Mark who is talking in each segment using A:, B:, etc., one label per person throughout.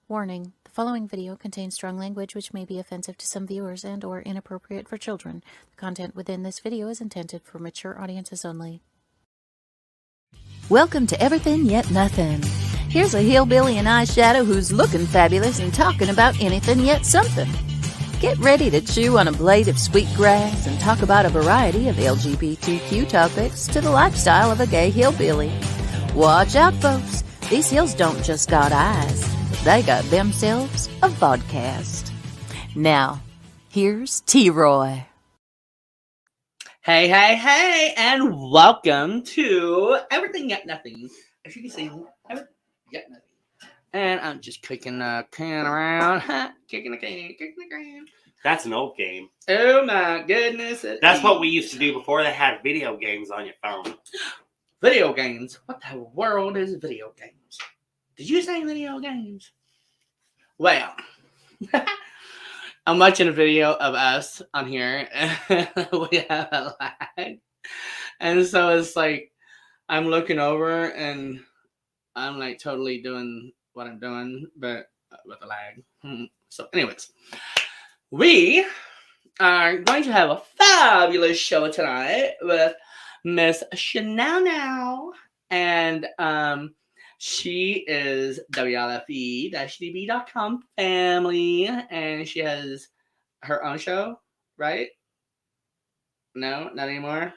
A: Warning: the following video contains strong language which may be offensive to some viewers and/or inappropriate for children. The content within this video is intended for mature audiences only.
B: Welcome to Everythin Yet Nothin. Here's a hillbilly in eyeshadow who's looking fabulous and talking about anything yet something. Get ready to chew on a blade of sweet grass and talk about a variety of LGBTQ topics to the lifestyle of a gay hillbilly. Watch out, folks. These hills don't just got eyes. They got themselves a vodcast. Now, here's T-Roy.
C: Hey, and welcome to Everything Yet Nothing. As you can see, Everything Yet Nothing. And I'm just kicking a can around. Kicking a can.
D: That's an old game.
C: Oh my goodness.
D: That's what we used to do before they had video games on your phone.
C: Video games? What the world is video games? Did you say video games? Well, I'm watching a video of us on here, and we have a lag. And so it's like, I'm looking over, and I'm like totally doing what I'm doing, but with a lag. So anyways, we are going to have a fabulous show tonight with Miss Shanell now. And she is WLFE-DB.com family, and she has her own show, right? No, not anymore.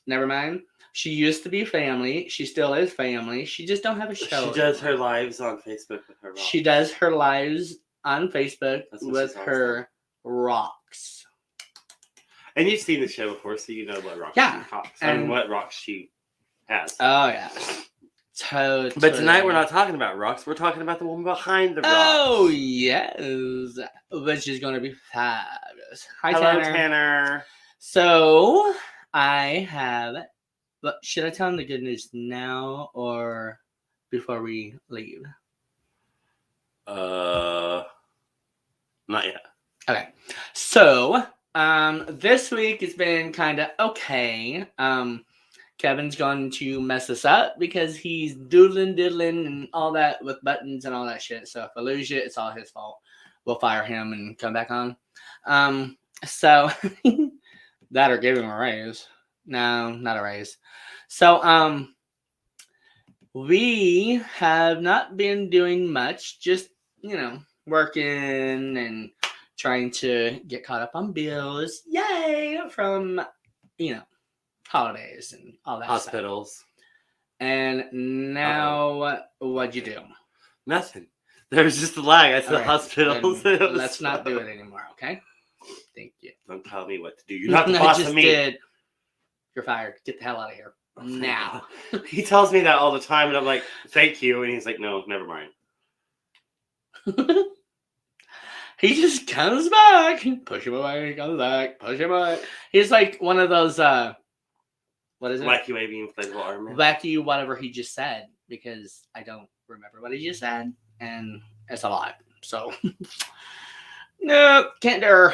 C: Never mind. She used to be family. She still is family. She just don't have a show.
D: She does her lives on Facebook with her rocks.
C: She does her lives on Facebook with her rocks.
D: And you've seen the show before, so you know what rocks she talks and what rocks she has.
C: Oh, yeah. Totally.
D: But tonight we're not talking about rocks. We're talking about the one behind the rocks.
C: Oh, yes. Which is going to be fabulous. Hi,
D: Hello, Tanner.
C: So, I have... Should I tell him the good news now or before we leave?
D: Not yet.
C: Okay. So, this week has been kind of okay. Kevin's going to mess us up because he's doodling and all that with buttons and all that shit. So if I lose you, it's all his fault. We'll fire him and come back on. So that or give him a raise. No, not a raise. So we have not been doing much, just, working and trying to get caught up on bills. Yay! From, holidays and all that
D: hospitals
C: stuff. And now what'd you do?
D: Nothing. There was just a lag. I said
C: right,
D: hospitals.
C: Let's not do it anymore, okay? Thank you.
D: Don't tell me what to do. You're not the boss of me.
C: Did. You're fired. Get the hell out of here. Now.
D: He tells me that all the time, and I'm like, thank you. And he's like, no, never mind.
C: He just comes back. Push him away. He comes back. Push him away. He's like one of those, what is it?
D: Wacky wavy inflatable arm.
C: Wacky whatever he just said, because I don't remember what he just said, and it's a lot. So, no, can't do her.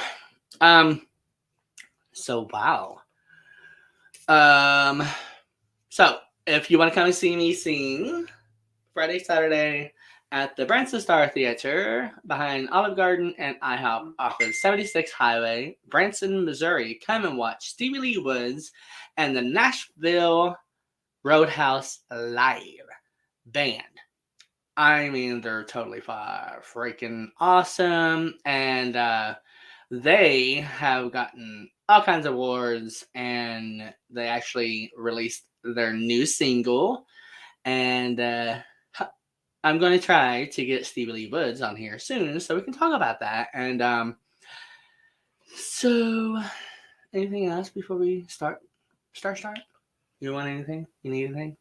C: So, wow. So, if you want to come and see me sing Friday, Saturday, at the Branson Star Theater behind Olive Garden and IHOP off of 76 Highway, Branson, Missouri. Come and watch Stevie Lee Woods and the Nashville Roadhouse Live Band. I mean, they're totally freaking awesome. And they have gotten all kinds of awards, and they actually released their new single. And I'm going to try to get Stevie Lee Woods on here soon so we can talk about that. And so, anything else before we start? You want anything? You need anything?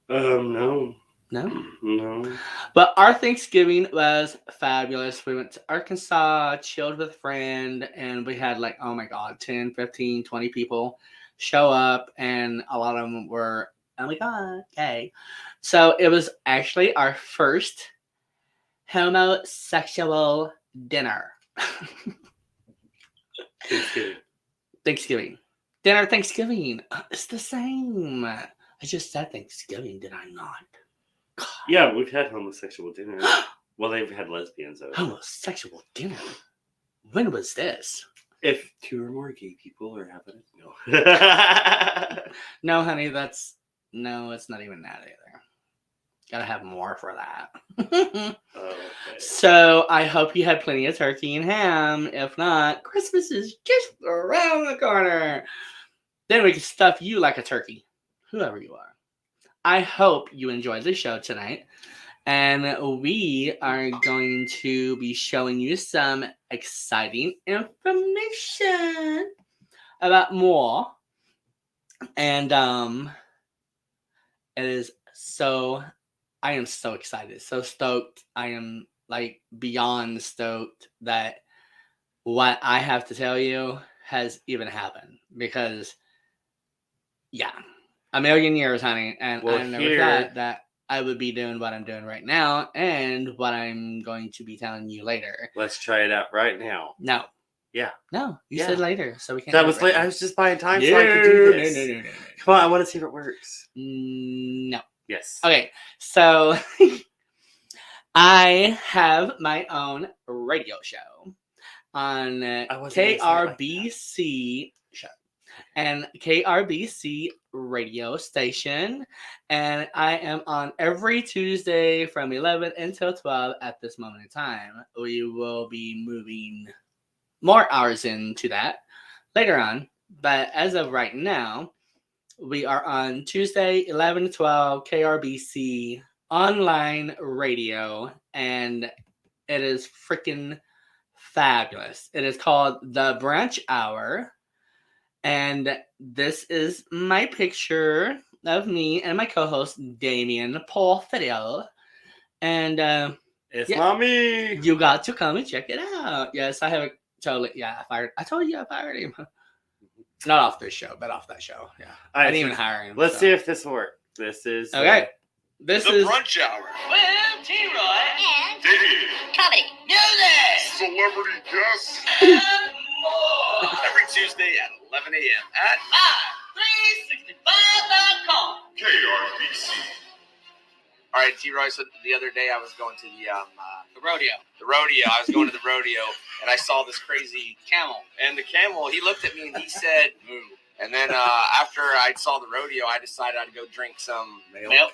D: No.
C: No?
D: No.
C: But our Thanksgiving was fabulous. We went to Arkansas, chilled with a friend, and we had 10, 15, 20 people show up, and a lot of them were, oh my God, gay. So it was actually our first homosexual dinner. Thanksgiving. Dinner Thanksgiving. It's the same. I just said Thanksgiving, did I not? God.
D: Yeah, we've had homosexual dinner. Well, they've had lesbians though.
C: Homosexual dinner? When was this?
D: If 2 or more gay people are having it, no.
C: No, honey, it's not even that either. Gotta have more for that.
D: Okay.
C: So I hope you had plenty of turkey and ham. If not, Christmas is just around the corner. Then we can stuff you like a turkey, whoever you are. I hope you enjoyed the show tonight. And we are going to be showing you some exciting information about more. And it is I am so excited, so stoked. I am like beyond stoked that what I have to tell you has even happened. Because, yeah, a million years, honey. And I never thought that I would be doing what I'm doing right now and what I'm going to be telling you later.
D: Let's try it out right now.
C: No.
D: Yeah.
C: No, you said later, so we can't.
D: That was late. I was just buying time so I could do this. No. Come on, I want to see if it works.
C: No.
D: Yes.
C: Okay, so I have my own radio show on KRBC show and KRBC radio station, and I am on every Tuesday from 11 until 12 at this moment in time. We will be moving more hours into that later on, but as of right now, we are on Tuesday, 11 to 12, KRBC online radio, and it is freaking fabulous. It is called The Brunch Hour, and this is my picture of me and my co-host, Damien Porfirio, and
D: it's not me.
C: You got to come and check it out. Yes, I have a totally, I told you I fired him. Not off this show, but off that show. Yeah. I didn't even hire him.
D: Let's see if this works. This is...
C: Okay. This is...
E: The Brunch Hour.
F: With T-Roy.
E: And... Davey.
F: Comedy. Music.
E: Celebrity guests.
F: And more.
E: Every Tuesday at 11 a.m. at
F: 365.com.
E: KRBC.
G: All right, T-Roy, so the other day I was going to
C: the rodeo.
G: The rodeo. I was going to the rodeo, and I saw this crazy
C: camel.
G: And the camel, he looked at me and he said, moo. And then after I saw the rodeo, I decided I'd go drink some milk.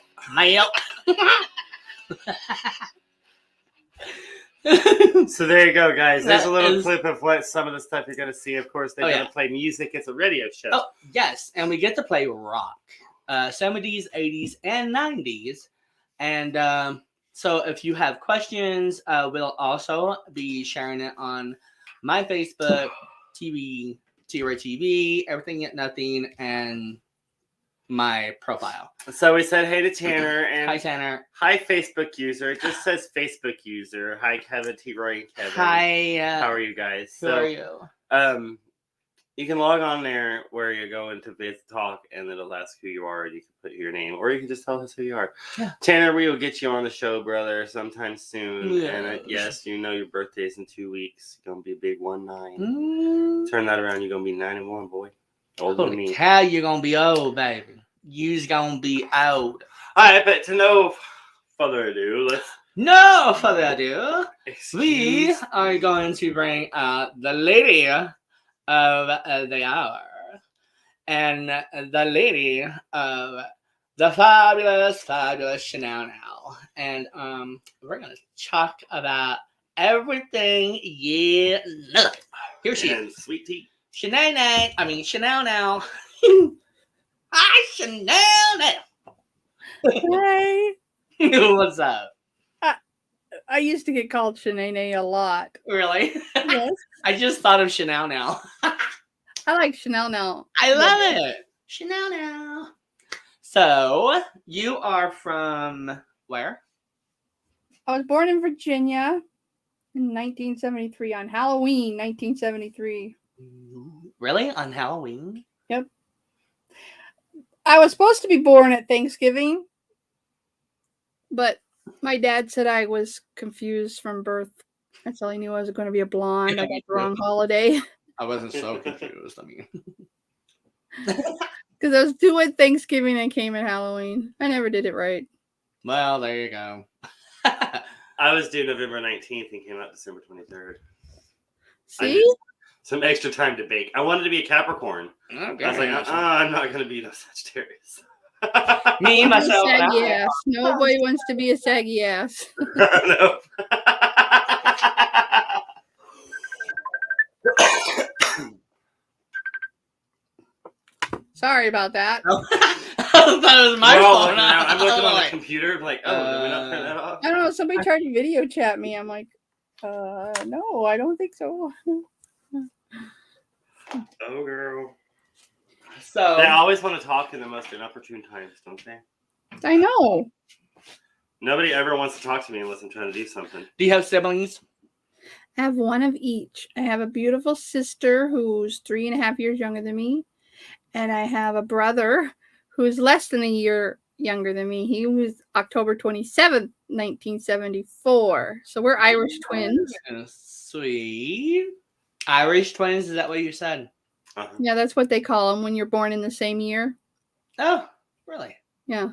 D: So there you go, guys. There's a little clip of what some of the stuff you're going to see. Of course, they're going to play music. It's a radio show.
C: Oh, yes. And we get to play rock. 70s, 80s, and 90s. And so if you have questions, we'll also be sharing it on my Facebook, TV, T-Roy TV, Everything Yet Nothing, and my profile.
D: So we said hey to Tanner. And
C: hi, Tanner.
D: Hi, Facebook user. It just says Facebook user. Hi, Kevin, T-Roy, and Kevin.
C: Hi.
D: How are you guys?
C: Who are you?
D: You can log on there where you go into Vids Talk, and it'll ask who you are, and you can put your name, or you can just tell us who you are.
C: Yeah.
D: Tanner, we will get you on the show, brother, sometime soon.
C: Yes.
D: And yes, you know your birthday's in 2 weeks. You're going to be a big 19. Turn that around, you're going to be 91, boy. Older than me.
C: How you going to be old, baby? You's going to be old.
D: All right, but to no further ado,
C: we are going to bring the lady of the hour, and the lady of the fabulous Shanell now, and we're gonna talk about everything nothing. Here she is,
D: sweet tea,
C: Shanell now. Hi, Shanell now.
H: Hey.
C: What's up?
H: I used to get called Shanae a lot.
C: Really?
H: Yes.
C: I just thought of Shanell now.
H: I like Shanell now.
C: I love it. Shanell now. So, you are from where?
H: I was born in Virginia in 1973, on Halloween, 1973.
C: Really? On Halloween?
H: Yep. I was supposed to be born at Thanksgiving, but my dad said I was confused from birth. That's all he knew. I was going to be a blonde. I got the wrong holiday.
C: I wasn't so confused.
H: Because I was doing Thanksging and came in Halloween. I never did it right.
C: Well, there you go.
D: I was due November 19th and came out December 23rd. I
H: See?
D: did some extra time to bake. I wanted to be a Capricorn.
C: Okay.
D: I was like, I'm not going to be no Sagittarius.
C: Me,
H: I'm a
C: myself, and
H: saggy
C: I.
H: ass. Nobody wants to be a saggy ass.
D: No.
H: Sorry about that.
C: I thought it was my
D: We're all
C: fault.
D: looking around. I'm looking on the
C: Like,
D: computer, like, oh, did we not turn that off?
H: I don't know. Somebody tried to video chat me. I'm like, no, I don't think so.
D: Oh, girl.
C: So
D: They always want to talk in the most inopportune times, don't they?
H: I know.
D: Nobody ever wants to talk to me unless I'm trying to do something.
C: do you have siblings?
H: I have one of each. I have a beautiful sister who's 3.5 years younger than me. And I have a brother who's less than a year younger than me. He was October 27th, 1974. So we're Irish twins.
C: Sweet. Irish twins, is that what you said?
D: Uh-huh.
H: Yeah, that's what they call them when you're born in the same year.
C: Oh, really?
H: Yeah,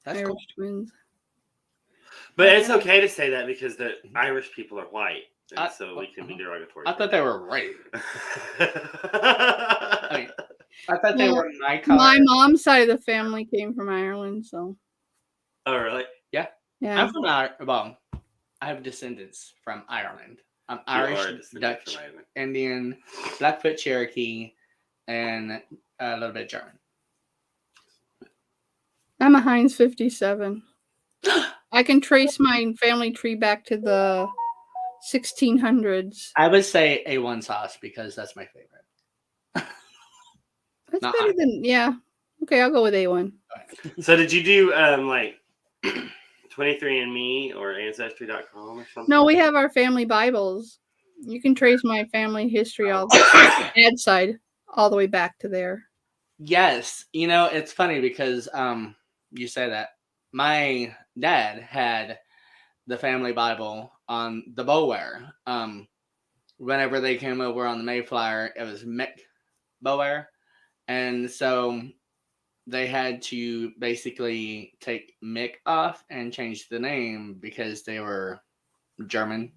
C: That's
H: Irish
C: cool.
H: twins.
D: But it's okay to say that because the Irish people are white. And so we can be derogatory.
C: I thought they were right. I mean, I thought they were my color.
H: My mom's side of the family came from Ireland, so.
D: Oh, really?
C: Yeah.
H: Yeah.
C: I'm from Ireland. Well, I have descendants from Ireland. I'm Irish, Dutch, Indian, Blackfoot Cherokee, and a little bit German.
H: I'm a Heinz 57. I can trace my family tree back to the 1600s.
C: I would say A1 sauce because that's my favorite.
H: That's
C: Not
H: better
C: Heinz.
H: than, yeah. Okay, I'll go with A1.
D: So did you do like 23andMe or Ancestry.com or something?
H: No, we have our family Bibles. You can trace my family history all the dad's side all the way back to there.
C: Yes. You know, it's funny because you say that. My dad had the family Bible on the Bower. Whenever they came over on the Mayflower, it was Mick Bower. And so they had to basically take Mick off and change the name because they were German.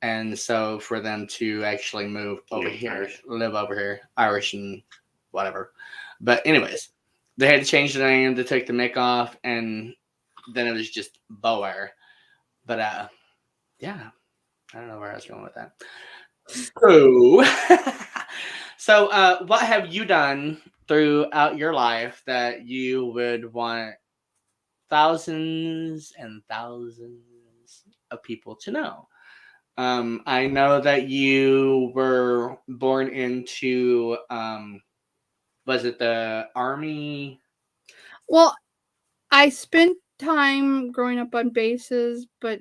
C: And so for them to actually move over here, Irish. Live over here, Irish and whatever. But anyways, they had to change the name. They took the Mick off, and then it was just Bower. But yeah, I don't know where I was going with that. So what have you done throughout your life that you would want thousands and thousands of people to know? I know that you were born into, was it the Army?
H: Well, I spent time growing up on bases, but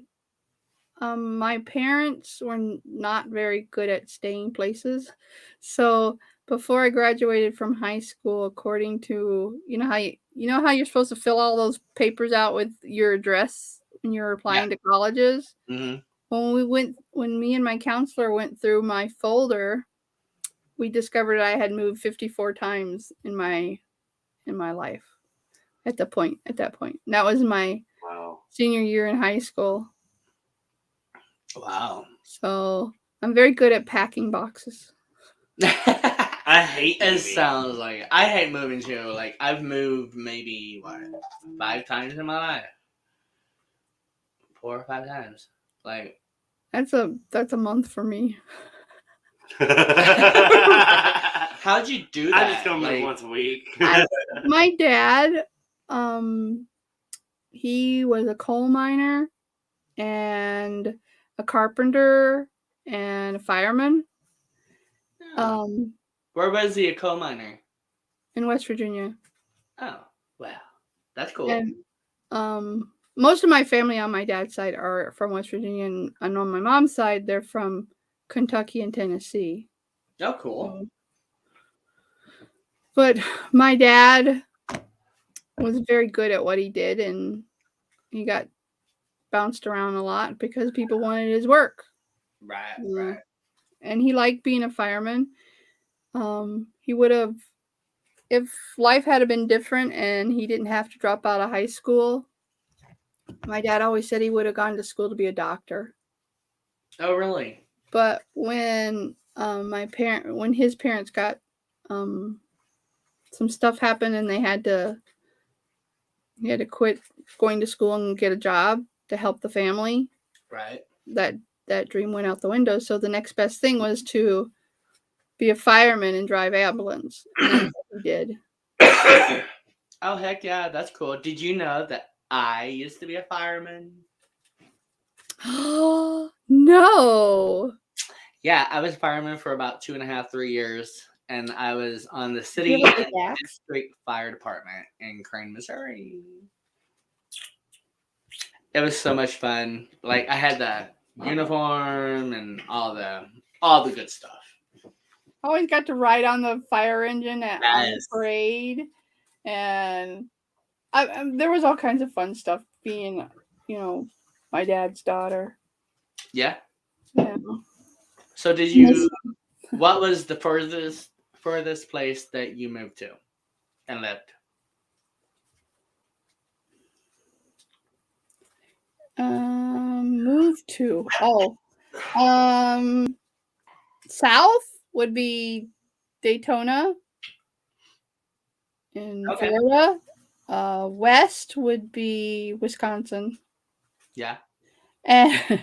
H: my parents were not very good at staying places. So before I graduated from high school, according to how you're supposed to fill all those papers out with your address when you're applying to colleges.
C: Mm-hmm.
H: When me and my counselor went through my folder, we discovered I had moved 54 times in my life at that point. And that was my senior year in high school.
C: Wow.
H: So I'm very good at packing boxes.
D: I hate moving.
C: It sounds like I hate moving too. Like I've moved maybe 5 times in my life. 4 or 5 times. Like
H: that's a month for me.
C: How'd you do that?
D: I just go move once a week.
H: My dad, he was a coal miner and a carpenter and a fireman.
C: Where was he a coal miner?
H: In West Virginia.
C: Oh, wow. That's cool.
H: And most of my family on my dad's side are from West Virginia, and on my mom's side, they're from Kentucky and Tennessee.
C: Oh, cool.
H: But my dad was very good at what he did, and he got bounced around a lot because people wanted his work.
C: Right.
H: And he liked being a fireman. He would have, if life had been different and he didn't have to drop out of high school, My dad always said he would have gone to school to be a doctor.
C: Oh, really?
H: But when when his parents got some stuff happened and he had to quit going to school and get a job to help the family.
C: Right.
H: That dream went out the window. So the next best thing was to be a fireman and drive ambulance. And that's what he did.
C: Oh, heck yeah, that's cool. Did you know that I used to be a fireman?
H: No.
C: Yeah, I was a fireman for about 2.5, 3 years, and I was on the
H: Did
C: city
H: you ever
C: and
H: get back?
C: district fire department in Crane, Missouri. It was so much fun. Like, I had the uniform and all the good stuff.
H: Always got to ride on the fire engine on the
C: Yes.
H: parade, and there was all kinds of fun stuff being, my dad's daughter.
C: Yeah.
H: Yeah.
C: So did you? What was the furthest place that you moved to and lived?
H: Moved to south would be Daytona in
C: Okay.
H: Florida. West would be Wisconsin.
C: Yeah.
H: And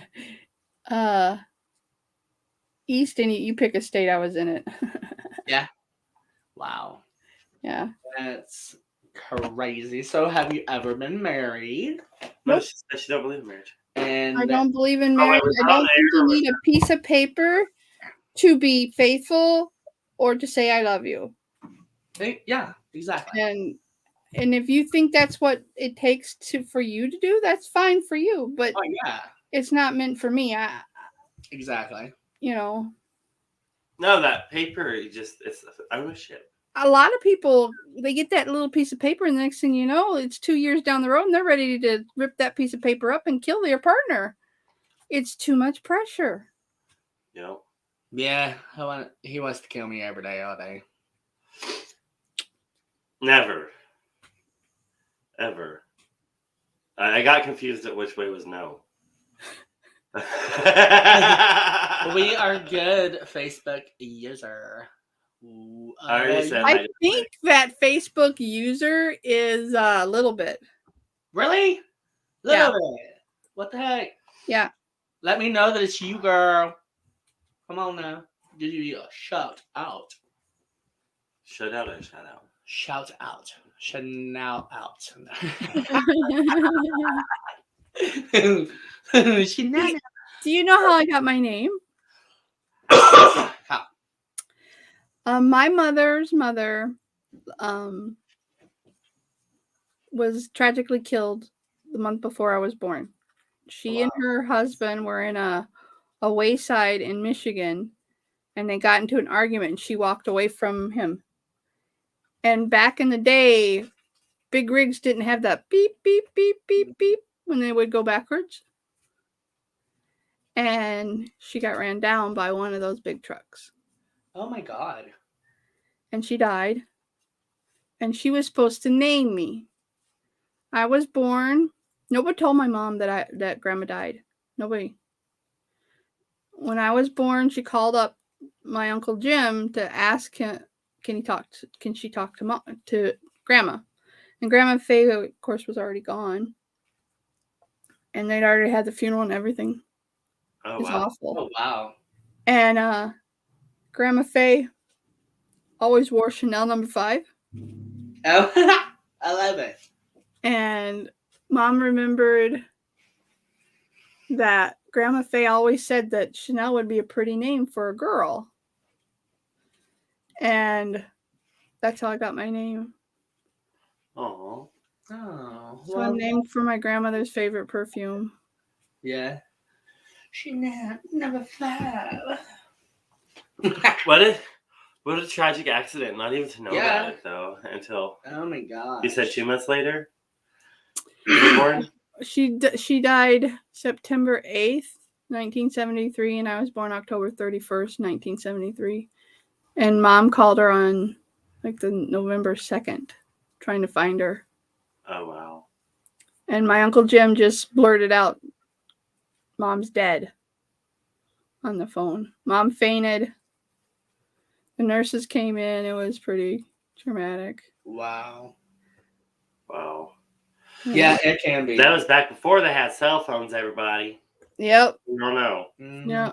H: east, and you pick a state, I was in it.
C: Yeah. Wow.
H: Yeah.
C: That's crazy. So have you ever been married?
D: No,
H: Nope.
D: she don't believe in marriage.
C: And
H: I don't believe in marriage. I don't think you need a piece of paper to be faithful or to say I love you.
C: Yeah, exactly.
H: And if you think that's what it takes for you to do, that's fine for you. But
C: Oh yeah,
H: it's not meant for me.
C: exactly.
D: No, that paper, it's ownership.
H: A lot of people, they get that little piece of paper, and the next thing you know, it's 2 years down the road, and they're ready to rip that piece of paper up and kill their partner. It's too much pressure.
D: Yep.
C: Yeah, he wants to kill me every day, all day.
D: Never. Ever. I got confused at which way was no.
C: We are good Facebook user.
D: I already said
H: I think that Facebook user is a little bit.
C: Really? Little bit. What the heck?
H: Yeah.
C: Let me know that it's you, girl. Come on now. Give you a shout out.
D: Shout out or shout out?
C: Shout out. Shanell out. Shanell.
H: Do you know how I got my name?
C: How?
H: My mother's mother was tragically killed the month before I was born. She and her husband were in a wayside in Michigan, and they got into an argument, and she walked away from him. And back in the day, big rigs didn't have that beep, beep, beep, beep, beep when they would go backwards. And she got ran down by one of those big trucks.
C: Oh my God.
H: And she died. And she was supposed to name me. I was born. Nobody told my mom that Grandma died. Nobody. When I was born, she called up my Uncle Jim to ask him, can she talk to Grandma? And Grandma Faye, of course, was already gone. And they'd already had the funeral and everything.
D: Oh,
H: It's
D: wow.
H: awful.
C: Oh wow.
H: And Grandma Faye always wore Chanel number 5.
C: Oh, I love it.
H: And Mom remembered that Grandma Faye always said that Shanell would be a pretty name for a girl. And that's how I got my name.
D: Oh.
C: Oh.
H: So I'm named for my grandmother's favorite perfume.
C: Yeah. Chanel number 5.
D: What a tragic accident. Not even to know about it, though, until...
C: Oh, my God.
D: You said 2 months later? You were born?
H: She died September 8th, 1973, and I was born October 31st, 1973. And Mom called her on, the November 2nd, trying to find her.
D: Oh, wow.
H: And my Uncle Jim just blurted out, "Mom's dead," on the phone. Mom fainted. The nurses came in. It was pretty traumatic.
C: Wow.
D: Wow.
C: Yeah, it can be.
D: That was back before they had cell phones, everybody.
H: Yep.
D: You don't know.
H: Yeah.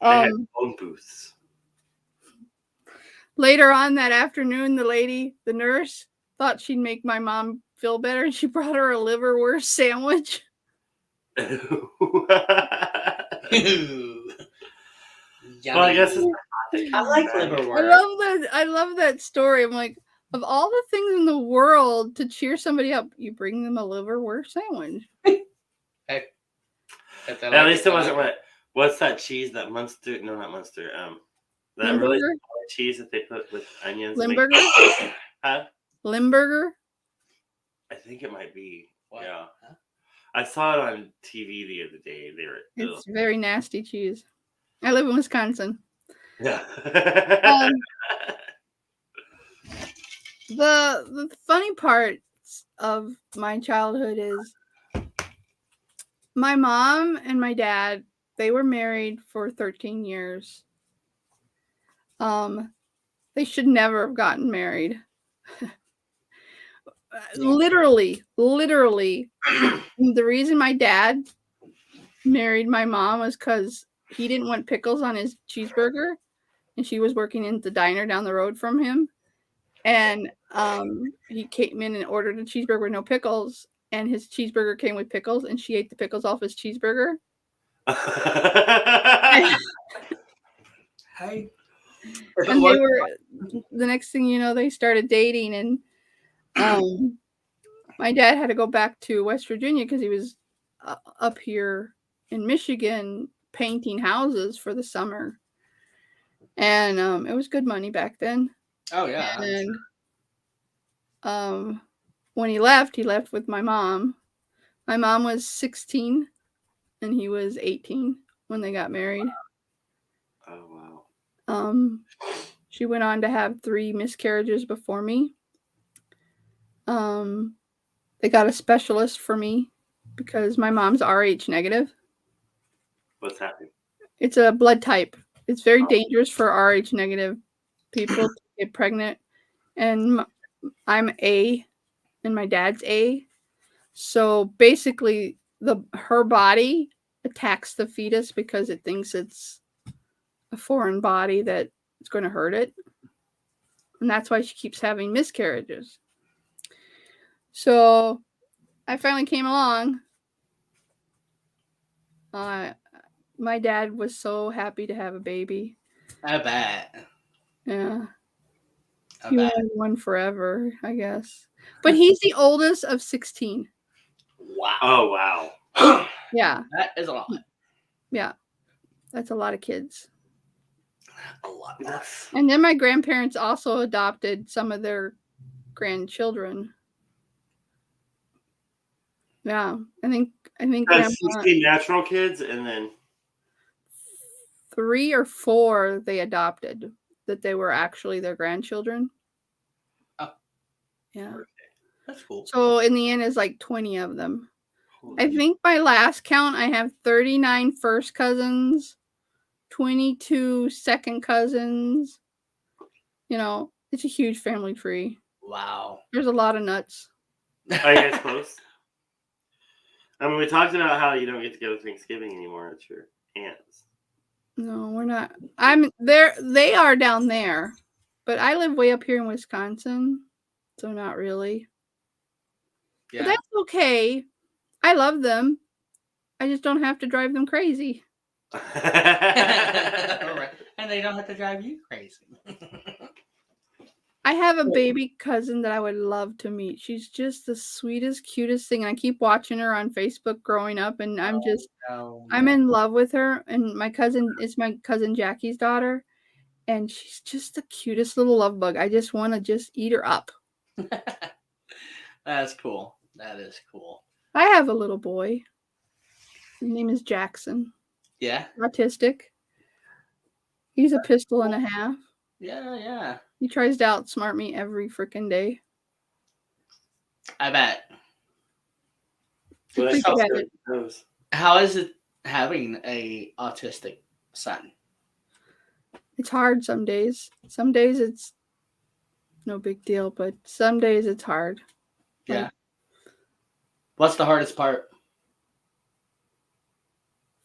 D: They had phone booths.
H: Later on that afternoon, the nurse, thought she'd make my mom feel better, and she brought her a liverwurst sandwich.
C: Yummy.
D: Well, I guess it's
C: I like liverwurst.
H: I love that story. I'm like, of all the things in the world to cheer somebody up, you bring them a liverwurst sandwich.
C: Hey,
D: at least it wasn't what's that cheese that Munster? No, not Munster. That
H: Limburger?
D: really cheese that they put with onions.
H: Limburger?
D: Huh?
H: Limburger?
D: I think it might be.
C: What?
D: Yeah. Huh? I saw it on TV the other day.
H: It's very nasty cheese. I live in Wisconsin.
D: Yeah.
H: The funny part of my childhood is my mom and my dad, they were married for 13 years. They should never have gotten married. Literally, the reason my dad married my mom was because he didn't want pickles on his cheeseburger, and she was working in the diner down the road from him. And he came in and ordered a cheeseburger with no pickles, and his cheeseburger came with pickles, and she ate the pickles off his cheeseburger.
C: Hey.
H: And they were, the next thing you know, they started dating, and my dad had to go back to West Virginia because he was up here in Michigan painting houses for the summer. And it was good money back then.
C: Oh, yeah.
H: And when he left with my mom. My mom was 16 and he was 18 when they got married.
D: Oh, wow.
H: She went on to have 3 miscarriages before me. They got a specialist for me because my mom's RH negative.
D: What's happening?
H: It's a blood type. It's very dangerous for RH negative people to get pregnant. And I'm A, and my dad's A. So basically, her body attacks the fetus because it thinks it's a foreign body that is going to hurt it. And that's why she keeps having miscarriages. So I finally came along. My dad was so happy to have a baby.
C: I bet.
H: Yeah. He wanted one forever, I guess. But he's the oldest of 16.
C: Wow.
D: Oh, wow.
H: Yeah.
C: That is a lot.
H: Yeah. That's a lot of kids.
C: A lot.
H: And then my grandparents also adopted some of their grandchildren. Yeah. I think
D: Grandma, 16 natural kids and then
H: 3 or 4 they adopted that they were actually their grandchildren.
C: Oh.
H: Yeah.
C: That's cool.
H: So in the end, it's like 20 of them. I think by last count, I have 39 first cousins, 22 second cousins. You know, it's a huge family tree.
C: Wow.
H: There's a lot of nuts.
D: Are you guys close? I mean, we talked about how you don't get to go to Thanksgiving anymore at your aunt's.
H: No, we're not. I'm there. They are down there, but I live way up here in Wisconsin, so not really. Yeah. But that's okay. I love them. I just don't have to drive them crazy.
C: And they don't have to drive you crazy.
H: I have a baby cousin that I would love to meet. She's just the sweetest, cutest thing. And I keep watching her on Facebook growing up, and I'm I'm in love with her. And my cousin is my cousin Jackie's daughter, and she's just the cutest little love bug. I just want to just eat her up.
C: That's cool. That is cool.
H: I have a little boy. His name is Jackson.
C: Yeah.
H: Autistic. He's a pistol and a half.
C: Yeah, yeah.
H: He tries to outsmart me every freaking day.
C: I bet.
D: Well, that
H: Pretty
D: sounds
H: bad.
D: good. Knows.
C: How is it having a autistic son?
H: It's hard some days. Some days it's no big deal, but some days it's hard.
C: Yeah. What's the hardest part?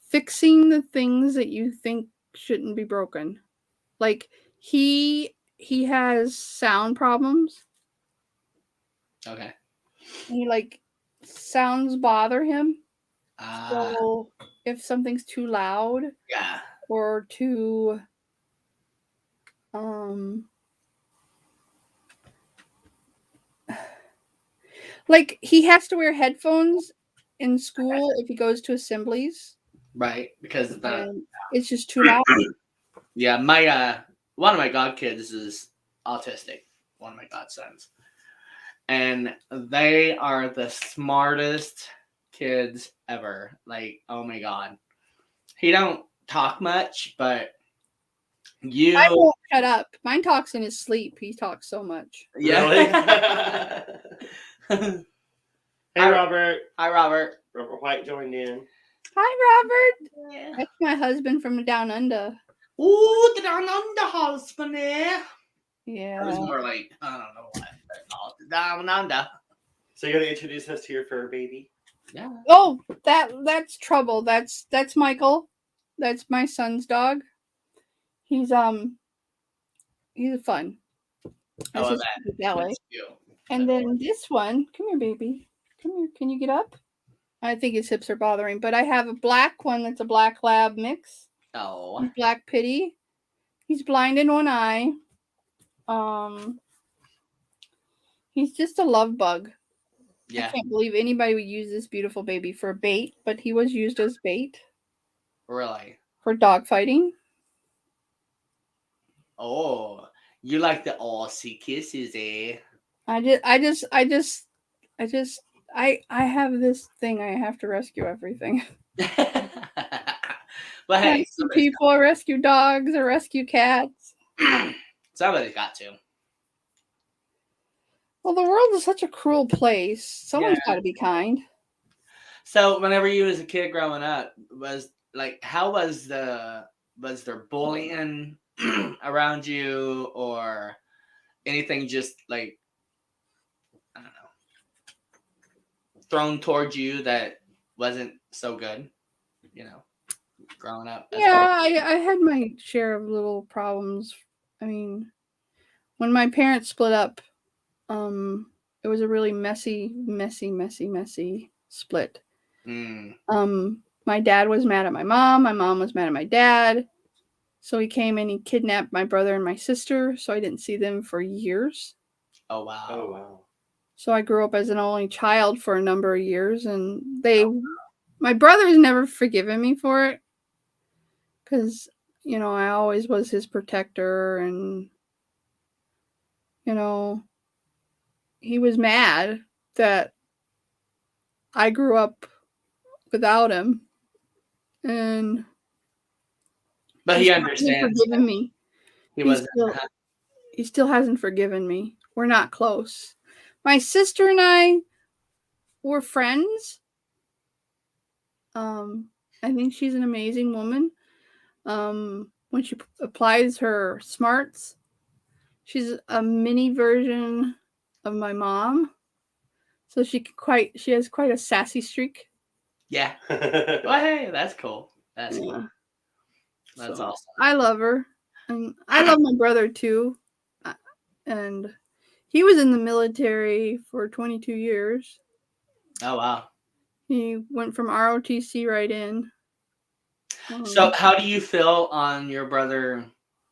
H: Fixing the things that you think shouldn't be broken. Like he has sound problems.
C: Okay.
H: He like sounds bother him.
C: Ah,
H: So if something's too loud
C: yeah.
H: or too um like he has to wear headphones in school if he goes to assemblies
C: Right. Because it's not.
H: and it's just too loud.
C: Yeah. My one of my godkids is autistic. One of my godsons, and they are the smartest kids ever. Like, oh my god, he don't talk much, but
H: Mine
C: you.
H: won't shut up. Mine talks in his sleep. He talks so much.
C: Yeah.
D: Hey,
C: Hi,
D: Robert.
C: Hi, Robert.
D: Robert White joined in.
H: Hi, Robert.
C: Yeah.
H: That's my husband from down under.
C: Ooh, the down under husband there.
H: Yeah.
C: It was more like, I don't know what. Down under.
D: So you're gonna introduce us to your fur baby?
C: Yeah.
H: Oh, that's Trouble. That's Michael. That's my son's dog. He's fun.
C: Oh,
H: That's his
C: that.
H: belly.
C: That's cute.
H: And then this one, come here, baby. Come here. Can you get up? I think his hips are bothering, but I have a black one that's a black lab mix.
C: Oh.
H: Black Pity. He's blind in one eye. He's just a love bug.
C: Yeah.
H: I can't believe anybody would use this beautiful baby for bait, but he was used as bait
C: Really?
H: for dog fighting.
C: Oh. You like the Aussie kisses, eh?
H: I have this thing. I have to rescue everything.
C: But hey,
H: Rescue people, I rescue dogs, I rescue cats.
C: somebody's got to.
H: Well, the world is such a cruel place. Someone's
C: Yeah.
H: got to be kind.
C: So, whenever you was a kid growing up, was like, how was there bullying around you, or anything just like, I don't know, thrown towards you that wasn't so good, growing up? as a
H: Yeah,
C: kid?
H: I had my share of little problems. I mean, when my parents split up, it was a really messy split.
C: Mm.
H: My dad was mad at my mom was mad at my dad. So he came and he kidnapped my brother and my sister, so I didn't see them for years.
C: Oh wow.
D: Oh wow.
H: So I grew up as an only child for a number of years, and my brother's never forgiven me for it because I always was his protector, and he was mad that I grew up without him, and
C: But he
H: hasn't
C: understands.
H: forgiven me.
C: He wasn't.
H: He still hasn't forgiven me. We're not close. My sister and I were friends. I think she's an amazing woman. When she applies her smarts, she's a mini version of my mom. So she has quite a sassy streak.
C: Yeah. Well, hey, that's cool. That's
H: Yeah.
C: cool. That's
H: So,
C: awesome.
H: I love her, and I love my brother too. And he was in the military for 22 years.
C: Oh wow.
H: He went from ROTC right in.
C: So, how do you feel on your brother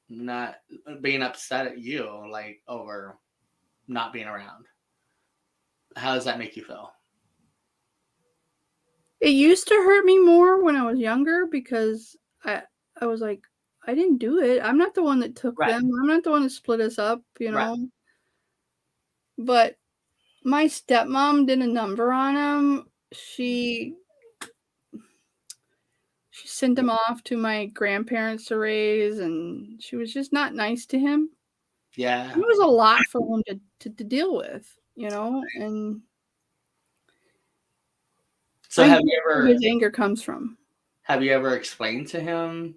C: not being upset at you, like over not being around? How does that make you feel?
H: It used to hurt me more when I was younger because I was like, I didn't do it. I'm not the one that took
C: Right.
H: them. I'm not the one that split us up,
C: Right.
H: But my stepmom did a number on him. She sent him off to my grandparents to raise, and she was just not nice to him.
C: Yeah.
H: It was a lot for him to deal with, and
C: So
H: I
C: have
H: get
C: you
H: where
C: ever
H: his anger comes from.
C: explained to him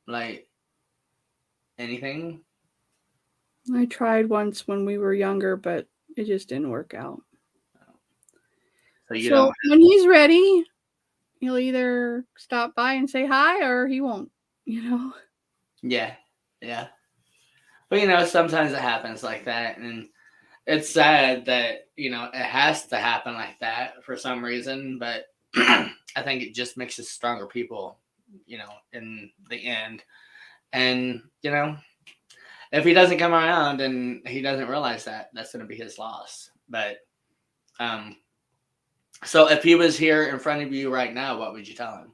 C: like anything?
H: I tried once when we were younger, but it just didn't work out.
C: So you
H: So
C: don't.
H: when he's ready, he'll either stop by and say hi or he won't, you know.
C: Yeah, yeah. But you know, sometimes it happens like that, and it's sad that you know it has to happen like that for some reason. But I think it just makes us stronger people, you know, in the end. And you know, if he doesn't come around and he doesn't realize that, that's going to be his loss. But um, so if he was here in front of you right now, what would you tell him?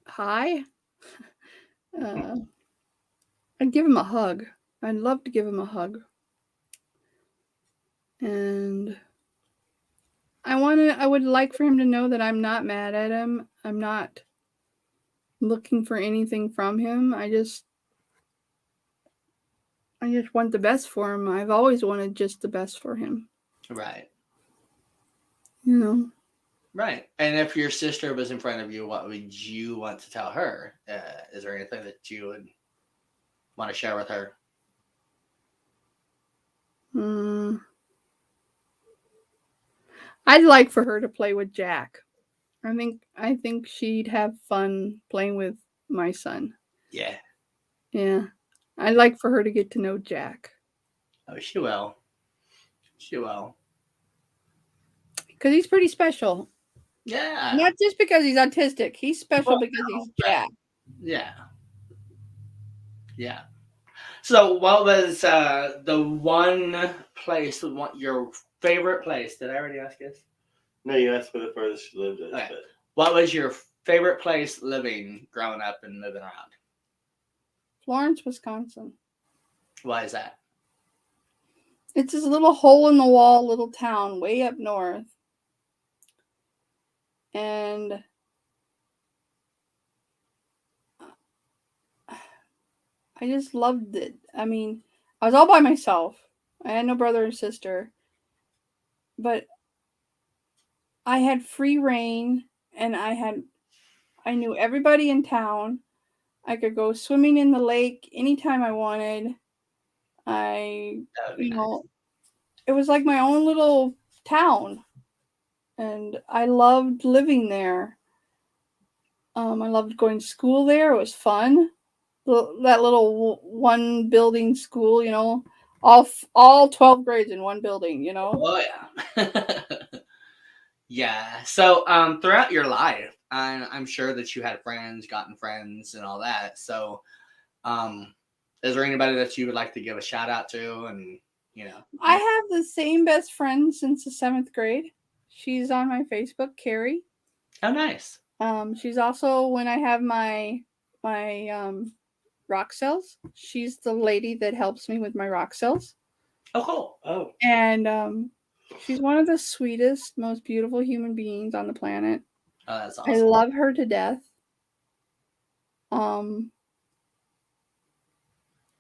H: Hi. I'd give him a hug. I'd love to give him a hug. And I would like for him to know that I'm not mad at him. I'm not looking for anything from him. I just want the best for him. I've always wanted just the best for him.
C: Right.
H: You know.
C: Right. And if your sister was in front of you, what would you want to tell her? Is there anything that you would want to share with her?
H: I'd like for her to play with Jack. I think she'd have fun playing with my son.
C: Yeah.
H: Yeah. I'd like for her to get to know Jack.
C: Oh, she will. She will.
H: Because he's pretty special.
C: Yeah.
H: Not just because he's autistic. He's special
C: Well,
H: because he's
C: but-
H: Jack.
C: Yeah. Yeah. So, what was the one place, your favorite place? Did I already ask this?
D: No, you asked where the furthest you lived is.
C: Okay.
D: But
C: What was your favorite place living, growing up, and moving around?
H: Florence, Wisconsin.
C: Why is that?
H: It's this little hole in the wall little town way up north. And I just loved it. I mean, I was all by myself. I had no brother or sister. But I had free reign and I knew everybody in town. I could go swimming in the lake anytime I wanted.
C: That would be nice.
H: It was like my own little town. And I loved living there. I loved going to school there. It was fun. That little one building school, you know, all 12 grades in one building, you know.
C: Oh yeah. Yeah. So throughout your life, I'm sure that you had friends, gotten friends, and all that. So is there anybody that you would like to give a shout out to? And you know,
H: I have the same best friend since the 7th grade. She's on my Facebook, Carrie.
C: oh nice.
H: She's also when I have my rock cells. She's the lady that helps me with my rock cells.
C: Oh cool.
D: oh,
H: And she's one of the sweetest, most beautiful human beings on the planet.
C: Oh, that's
H: I
C: awesome.
H: love her to death.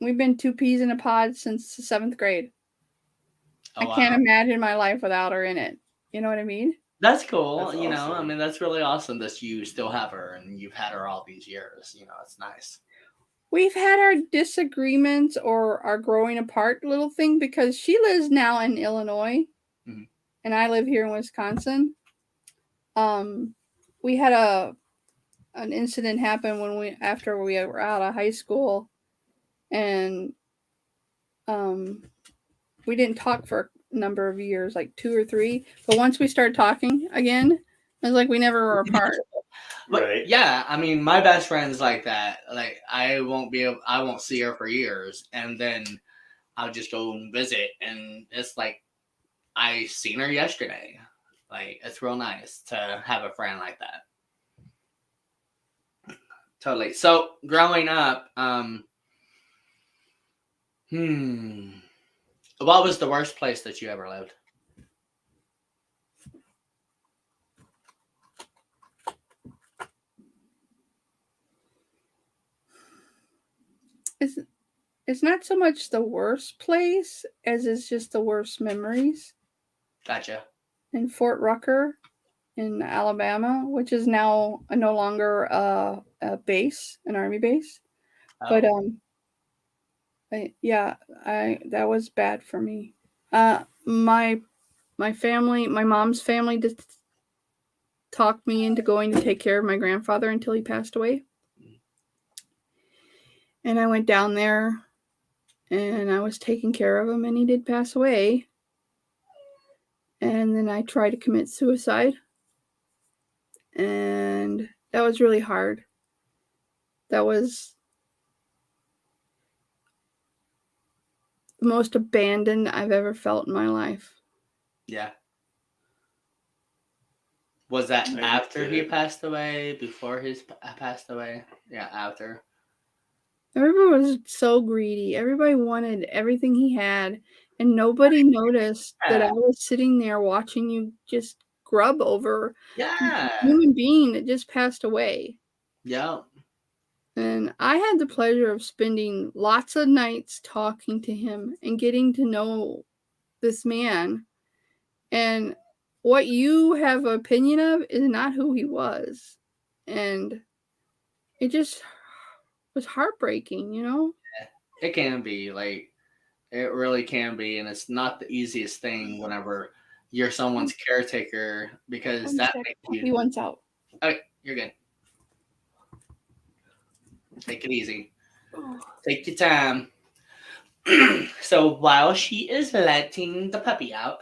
H: We've been two peas in a pod since the 7th grade.
C: Oh,
H: I can't imagine my life without her in it. You know what I mean?
C: That's cool.
D: That's
C: you know, I
D: awesome.
C: mean, that's really awesome that you still have her and you've had her all these years. You know, it's nice.
H: We've had our disagreements or our growing apart little thing because she lives now in Illinois and I live here in Wisconsin. We had an incident happen after we were out of high school, and we didn't talk for a number of years, like 2 or 3. But once we started talking again, it was like we never were apart.
C: But
D: right.
C: yeah, I mean, my best friend's like that. Like, I won't see her for years, and then I'll just go and visit, and it's like I seen her yesterday. Like, it's real nice to have a friend like that. Totally. So, growing up, what was the worst place that you ever lived?
H: it's not so much the worst place as it's just the worst memories.
C: Gotcha.
H: In Fort Rucker in Alabama, which is now no longer a base, an army base. But that was bad for me. My family, my mom's family just talked me into going to take care of my grandfather until he passed away. And I went down there and I was taking care of him, and he did pass away. And then I tried to commit suicide. And that was really hard. That was the most abandoned I've ever felt in my life.
C: Yeah. Was that
D: I
C: after he
D: get it.
C: passed away? Before he passed away? Yeah, after.
H: Everybody was so greedy. Everybody wanted everything he had, and nobody noticed that I was sitting there watching you just grub over a
C: Yeah.
H: human being that just passed away.
C: Yeah.
H: And I had the pleasure of spending lots of nights talking to him and getting to know this man. And what you have an opinion of is not who he was. And it just was heartbreaking, you know?
C: It can be. Like, it really can be. And it's not the easiest thing whenever you're someone's caretaker, because that makes you.
H: He wants out.
C: Okay, you're good. Take it easy. Take your time. So while she is letting the puppy out,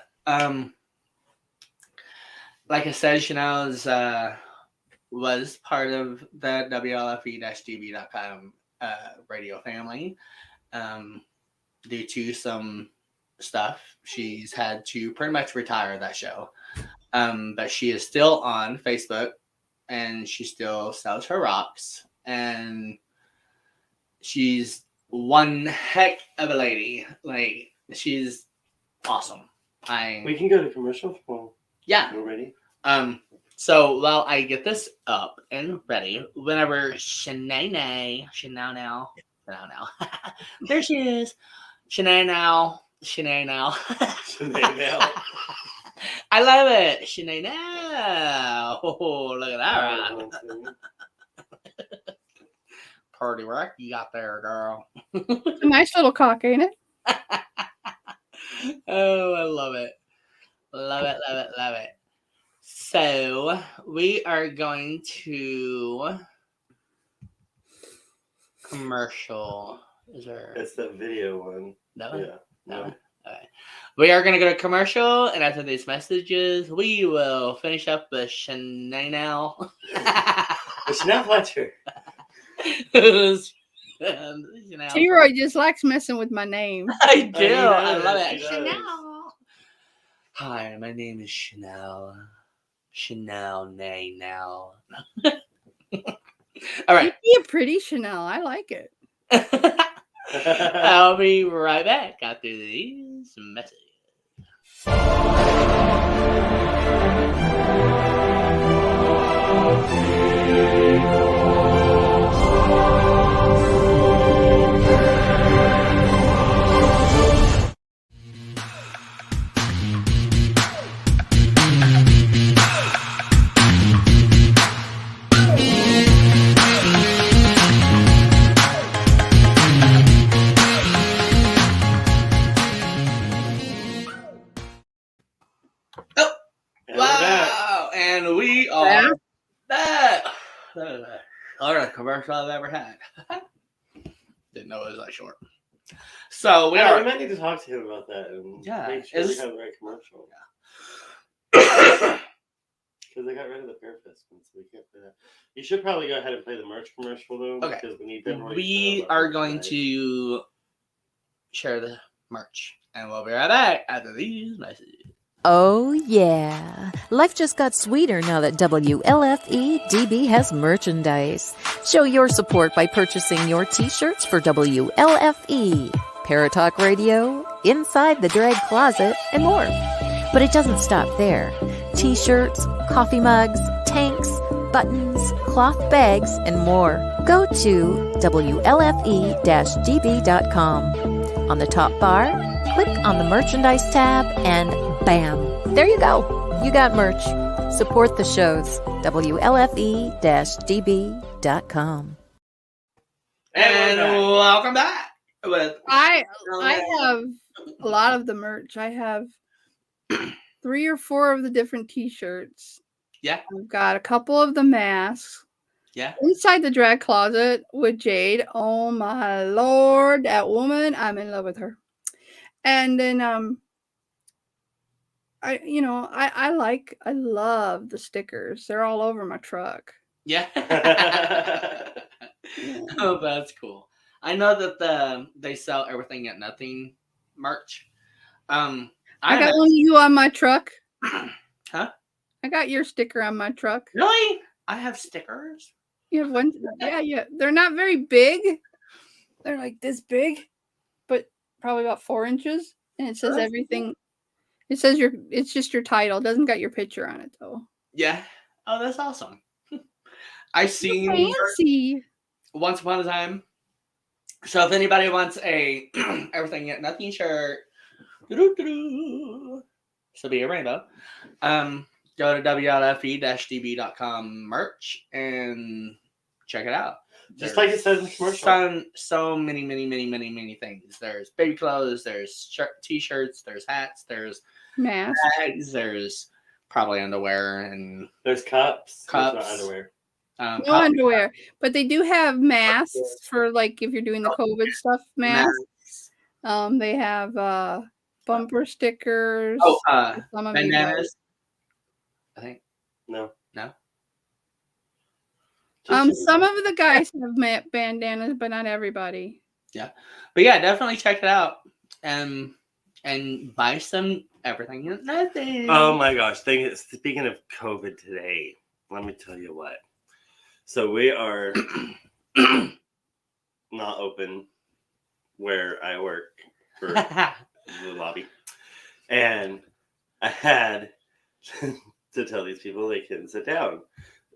C: like I said, Shanell's was part of the WLFE-DB.com radio family. Due to some stuff, she's had to pretty much retire that show. But she is still on Facebook, and she still sells her rocks, and she's one heck of a lady. Like, she's awesome.
D: We can go to commercial. Well,
C: yeah.
D: we're ready.
C: So while I get this up and ready, whenever Shanell, there she is. Shanell. I love it. Shanell. Oh, look at that. Party rock you got there, girl.
H: A nice little cock, ain't it?
C: Oh, I love it. Love it, love it, love it. So we are going to commercial. Is there?
D: It's the video one.
C: No.
D: Yeah.
C: No. Okay. We are going to go to commercial, and after these messages, we will finish up with Shanell.
D: The Shanell Fletcher.
H: T-Roy just likes messing with my name.
C: I do. I
D: does,
C: love it.
D: he does.
C: Shanell. Hi, my name is Shanell. Shanell, nay, now. All right.
H: You're pretty, Shanell. I like it.
C: I'll be right back after these messages. Wow, and we are back. All right, commercial I've ever had. Didn't know it was that short. So we
D: We might need to talk to him about that and make sure we have the right commercial.
C: Yeah.
D: Because they got rid of the fair fest one, so we can't play that. You should probably go ahead and play the merch commercial though.
C: Okay.
D: Because we need that.
C: We are going to share the merch, and we'll be right back after these messages.
B: Oh, yeah. Life just got sweeter now that WLFE-DB has merchandise. Show your support by purchasing your t-shirts for WLFE, Paratalk Radio, Inside the Drag Closet, and more. But it doesn't stop there. T-shirts, coffee mugs, tanks, buttons, cloth bags, and more. Go to WLFE-DB.com. On the top bar, click on the merchandise tab and bam, there you go. You got merch. Support the shows. WLFE-DB.com.
C: And welcome back.
H: I have a lot of the merch. I have 3 or 4 of the different t-shirts.
C: Yeah.
H: I've got a couple of the masks.
C: Yeah.
H: Inside the drag closet with Jade. Oh my lord, that woman! I'm in love with her. And then I love the stickers. They're all over my truck.
C: Yeah. Oh, that's cool. I know that they sell everything at Nothin merch.
H: I got one of you on my truck.
C: Huh?
H: I got your sticker on my truck.
C: Really? I have stickers.
H: You have one? Yeah. They're not very big. They're like this big, but probably about 4 inches. And it says everything. It says it's just your title. It doesn't got your picture on it though.
C: Yeah. Oh, that's awesome. I seen
H: fancy
C: once upon a time. So if anybody wants a everything yet nothing shirt, so be a rainbow. Go to WLFE-DB.com merch and check it out.
D: Just like it says in the commercial.
C: So many things. There's baby clothes, there's t-shirts, there's hats, there's
H: masks,
C: bags, there's probably underwear, and
D: there's cups.
C: There's
D: not underwear.
H: No underwear, but they do have masks for like if you're doing the COVID stuff. Masks. They have bumper stickers.
C: Bandanas. I think
D: no.
H: Some of the guys have bandanas, but not everybody.
C: Yeah, but yeah, definitely check it out and buy some everything and nothing.
D: Oh my gosh! Speaking of COVID today, let me tell you what. So we are not open where I work for the lobby, and I had to tell these people they couldn't sit down.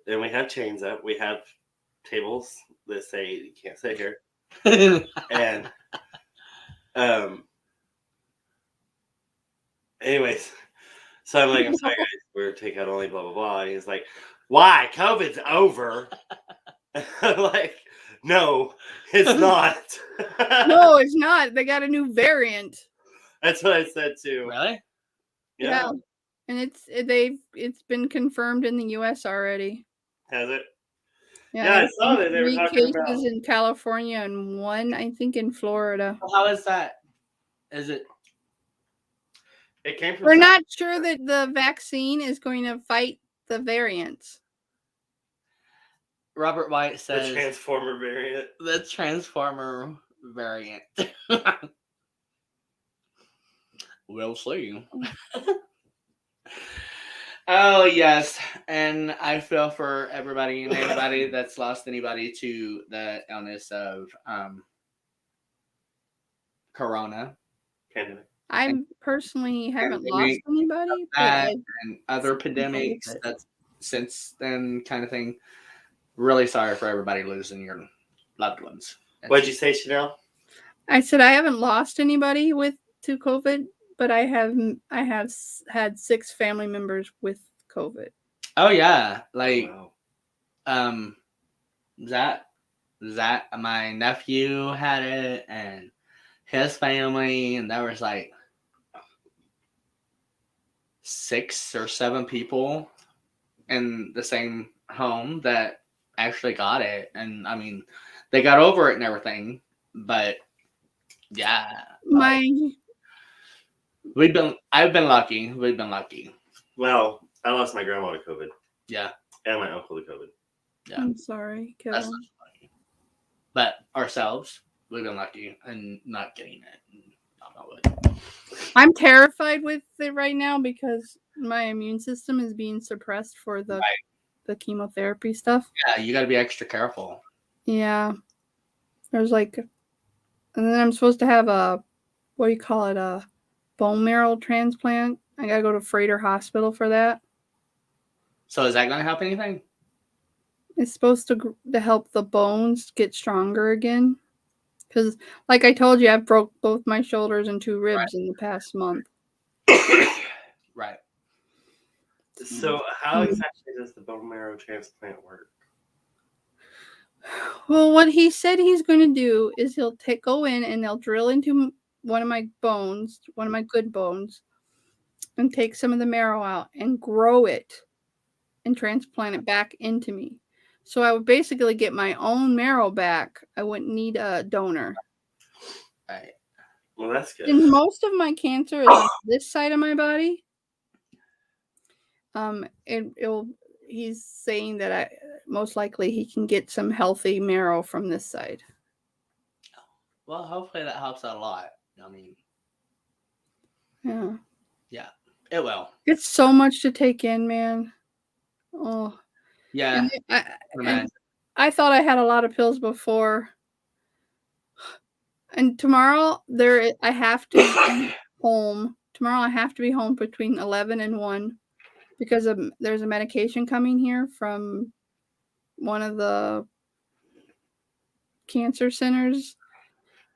D: And we have chains up. We have tables that say you can't sit here. And anyways, so I'm like, I'm sorry guys, we're takeout only, blah blah blah. And he's like, why? COVID's over. I'm like, no, it's not.
H: No, it's not. They got a new variant.
D: That's what I said too.
C: Really?
H: Yeah. And it's been confirmed in the US already.
D: Has it?
H: Yeah,
D: I saw that they were
H: 3
D: talking about
H: cases in California and 1, I think, in Florida.
C: How is that? Is it?
D: It came from.
H: We're not sure that the vaccine is going to fight the variants.
C: Robert White says
D: the Transformer variant.
C: The Transformer variant. We'll see. Oh yes, and I feel for everybody and anybody that's lost anybody to the illness of Corona.
H: I personally haven't lost anybody, but
C: and other pandemics that's since then kind of thing. Really sorry for everybody losing your loved ones.
D: What'd you say, Shanell?
H: I said I haven't lost anybody to COVID, but I have had 6 family members with COVID.
C: Oh yeah, like that my nephew had it and his family, and there was like 6 or 7 people in the same home that actually got it, and I mean they got over it and everything, but yeah, I've been lucky. We've been lucky.
D: Well, I lost my grandma to COVID.
C: Yeah.
D: And my uncle to COVID.
H: Yeah. I'm sorry, Kevin.
C: That's not funny. But ourselves, we've been lucky and not getting it.
H: I'm terrified with it right now because my immune system is being suppressed for the chemotherapy stuff.
C: Yeah, you got to be extra careful.
H: Yeah. There's and then I'm supposed to have a bone marrow transplant. I got to go to Freighter Hospital for that.
C: So is that going to help anything?
H: It's supposed to help the bones get stronger again. Because, like I told you, I've broke both my shoulders and 2 ribs in the past month.
C: Right.
D: So, how exactly does the bone marrow transplant work?
H: Well, what he said he's going to do is he'll go in and they'll drill into one of my bones, one of my good bones, and take some of the marrow out and grow it and transplant it back into me. So I would basically get my own marrow back. I wouldn't need a donor.
C: Right.
D: Well, that's good.
H: And most of my cancer is on this side of my body. He's saying that most likely he can get some healthy marrow from this side.
C: Well, hopefully that helps out a lot. I mean,
H: yeah,
C: it will.
H: It's so much to take in, man. Oh,
C: Yeah.
H: and I thought I had a lot of pills before. And tomorrow I have to be home. Tomorrow I have to be home between 11 and 1 because there's a medication coming here from one of the cancer centers,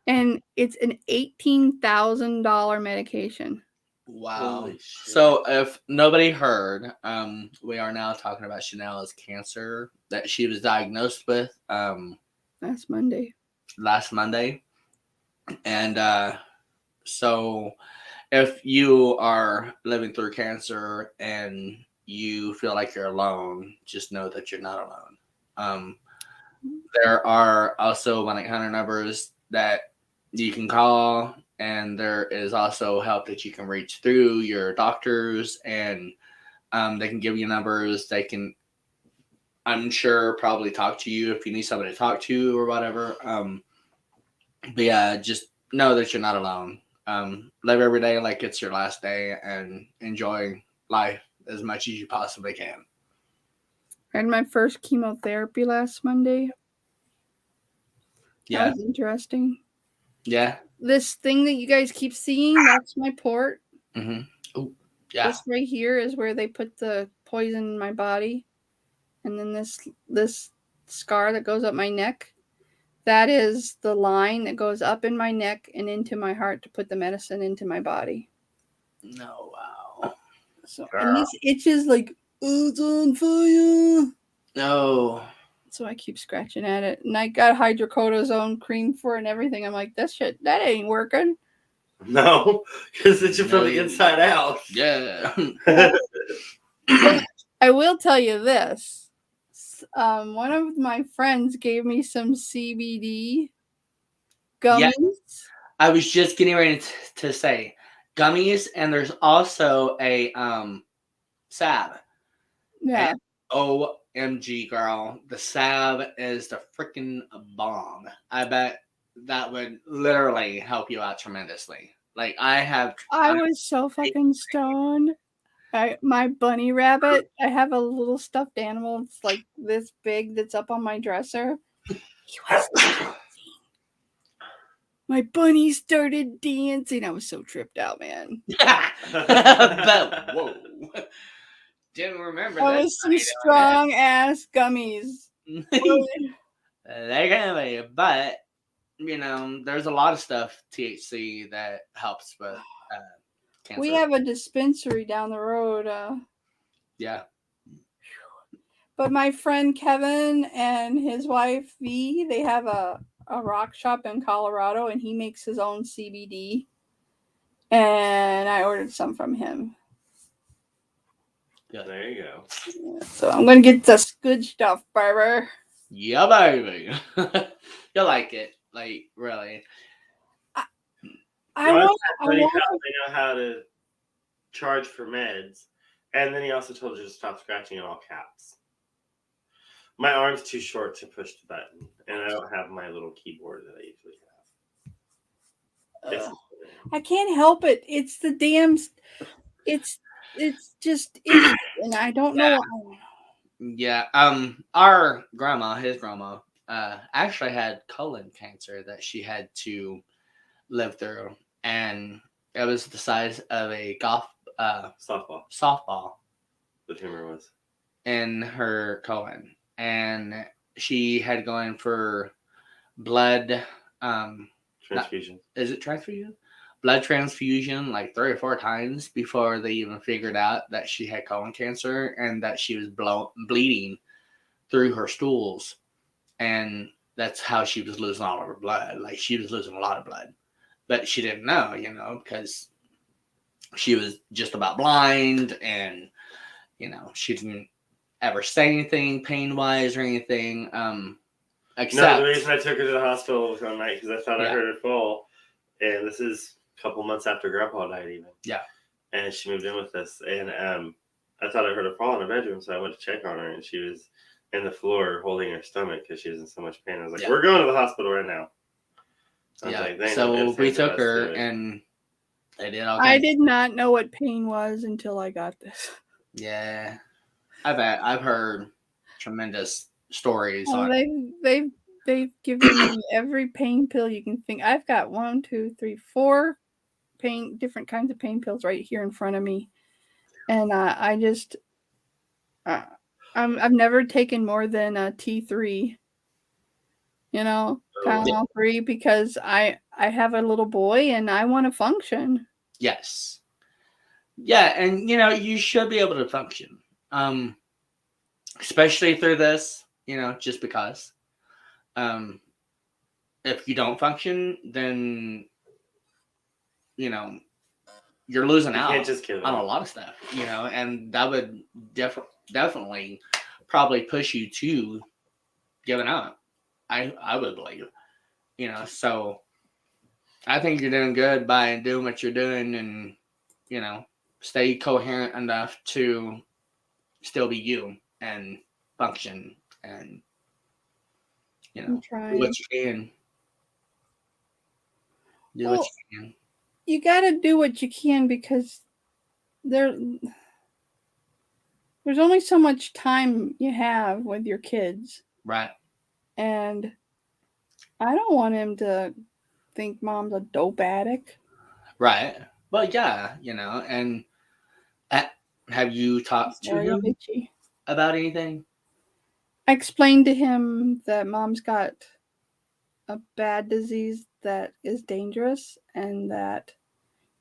H: and it's an $18,000 medication.
C: Wow. So if nobody heard, we are now talking about Shanell's cancer that she was diagnosed with
H: last Monday.
C: And so if you are living through cancer and you feel like you're alone, just know that you're not alone. There are also 1-800 numbers that you can call, and there is also help that you can reach through your doctors, and they can give you numbers. They can, I'm sure, probably talk to you if you need somebody to talk to or whatever. But yeah, just know that you're not alone. Live every day like it's your last day and enjoy life as much as you possibly can.
H: I had my first chemotherapy last Monday.
C: Yeah.
H: That was interesting.
C: Yeah.
H: This thing that you guys keep seeing, that's my port.
C: Mm-hmm. Oh, yeah.
H: This right here is where they put the poison in my body. And then this scar that goes up my neck, that is the line that goes up in my neck and into my heart to put the medicine into my body.
C: No, wow.
H: So, and this itches like, oh, it's on fire.
C: No.
H: So I keep scratching at it. And I got hydrocortisone cream for it and everything. I'm like, that ain't working.
D: No, because it's from the inside out.
C: Yeah.
H: But I will tell you this. One of my friends gave me some CBD gummies.
C: Yeah. I was just getting ready to say gummies, and there's also a salve.
H: Yeah.
C: And OMG, girl, the salve is the freaking bomb. I bet that would literally help you out tremendously. Like I
H: was so fucking stoned. My bunny rabbit, I have a little stuffed animal. It's like this big that's up on my dresser. He was dancing. My bunny started dancing. I was so tripped out, man.
C: But whoa. Didn't remember that.
H: That was some strong ass gummies.
C: They can be, but you know, there's a lot of stuff THC that helps with cancer.
H: We have a dispensary down the road.
C: Yeah.
H: But my friend Kevin and his wife V, they have a rock shop in Colorado, and he makes his own CBD. And I ordered some from him.
D: Yeah, there you go.
H: So I'm gonna get this good stuff, Barber.
C: Yeah, baby. You'll like it, like really.
D: I know how to charge for meds, and then he also told you to stop scratching in all caps. My arm's too short to push the button, and I don't have my little keyboard that I usually have.
H: I can't help it. It's the damn. It's just itchy, and I don't know.
C: Yeah. Our grandma, his grandma, actually had colon cancer that she had to live through, and it was the size of a golf
D: softball.
C: Softball.
D: The tumor was
C: in her colon. and she had gone for blood.
D: Transfusion.
C: Is it transfusion? Blood transfusion like 3 or 4 times before they even figured out that she had colon cancer and that she was bleeding through her stools, and that's how she was losing all of her blood. Like she was losing a lot of blood, but she didn't know, because she was just about blind, and she didn't ever say anything pain wise or anything. Except
D: No, the reason I took her to the hospital was one night because I thought I
C: Yeah.
D: heard her fall, and this is a couple months after Grandpa died, even.
C: Yeah.
D: And she moved in with us, and I thought I heard her fall in her bedroom, so I went to check on her, and she was in the floor holding her stomach because she was in so much pain. I was like,
C: Yeah.
D: "We're going to the hospital right now." I was
C: Yeah.
D: like, "They ain't no
C: So
D: ifs,
C: we
D: ands, or
C: took
D: buts to
C: her,
D: it."
C: and they did all
H: I
C: kinds.
H: did not know what pain was until I got this.
C: Yeah, I've heard tremendous stories
H: Oh,
C: on.
H: they've given me every pain pill you can think. I've got 1, 2, 3, 4 different kinds of pain pills right here in front of me, and I just I've never taken more than a T3. Tylenol 3 because I have a little boy and I want to function.
C: Yes. Yeah, and you should be able to function, especially through this. Just because. If you don't function, then you're losing
D: You
C: out
D: can't just give
C: on a
D: up.
C: lot of stuff. And that would definitely probably push you to giving up. I would believe. So I think you're doing good by doing what you're doing, and stay coherent enough to still be you and function, and
H: I'm
C: do
H: trying.
C: what you can. Do
H: Well,
C: what you can.
H: you got to do what you can because there's only so much time you have with your kids,
C: Right.
H: and I don't want him to think mom's a dope addict.
C: Right. Well, yeah, and have you talked to
H: Very
C: him
H: bitchy.
C: about anything?
H: I explained to him that mom's got a bad disease that is dangerous and that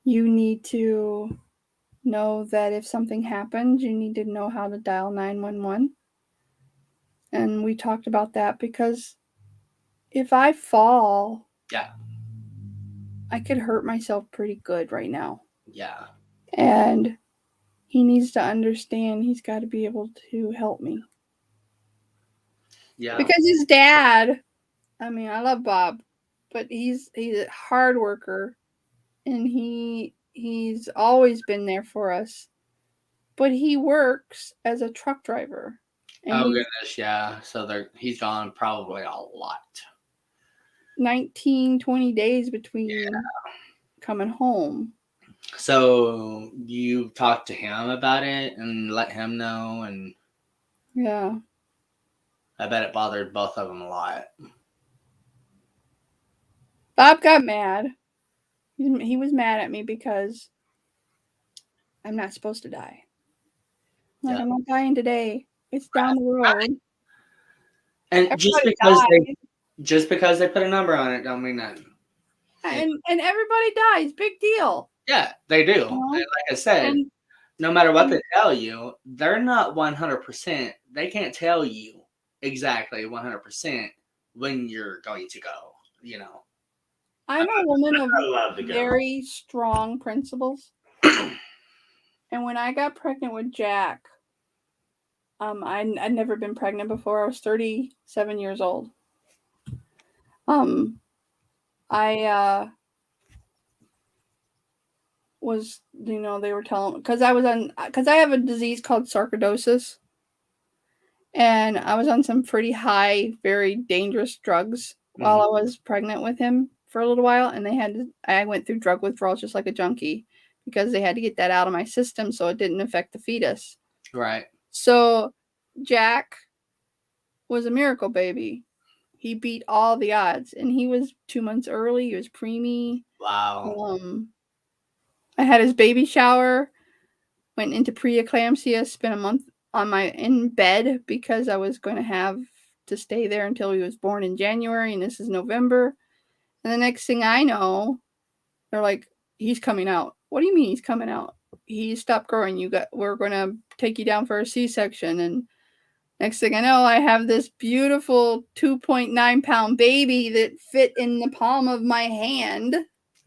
H: you need to know that if something happens, you need to know how to dial 911. And we talked about that because if I fall,
C: Yeah.
H: I could hurt myself pretty good right now.
C: Yeah.
H: And he needs to understand he's got to be able to help me.
C: Yeah.
H: Because his dad, I mean, I love Bob, but he's a hard worker and he's always been there for us. But he works as a truck driver. And
C: Oh
H: he's
C: goodness, yeah. So he's gone probably a lot.
H: 19, 20 days between coming home.
C: So you talked to him about it and let him know, and
H: Yeah.
C: I bet it bothered both of them a lot.
H: Bob got mad. He was mad at me because I'm not supposed to die. Like,
C: Yeah.
H: I'm not dying today. It's down the road.
C: And
H: Everybody
C: just because they put a number on it don't mean nothing.
H: And everybody dies. Big deal.
C: Yeah, they do.
H: You know?
C: And like I said,
H: And
C: no matter what they tell you, they're not 100%. They can't tell you exactly 100% when you're going to go.
H: I'm a woman of
D: allowed to go.
H: very strong principles. And when I got pregnant with Jack, I'd never been pregnant before. I was 37 years old. I was, they were telling, because I have a disease called sarcoidosis, and I was on some pretty high, very dangerous drugs while I was pregnant with him for a little while, and I went through drug withdrawals just like a junkie because they had to get that out of my system so it didn't affect the fetus.
C: Right.
H: So Jack was a miracle baby. He beat all the odds, and he was 2 months early. He was preemie.
C: Wow.
H: I had his baby shower, went into preeclampsia, spent a month in bed because I was going to have to stay there until he was born in January, and this is November. And the next thing I know, they're like, he's coming out. What do you mean he's coming out? He stopped growing. We're going to take you down for a C-section. And next thing I know, I have this beautiful 2.9-pound baby that fit in the palm of my hand.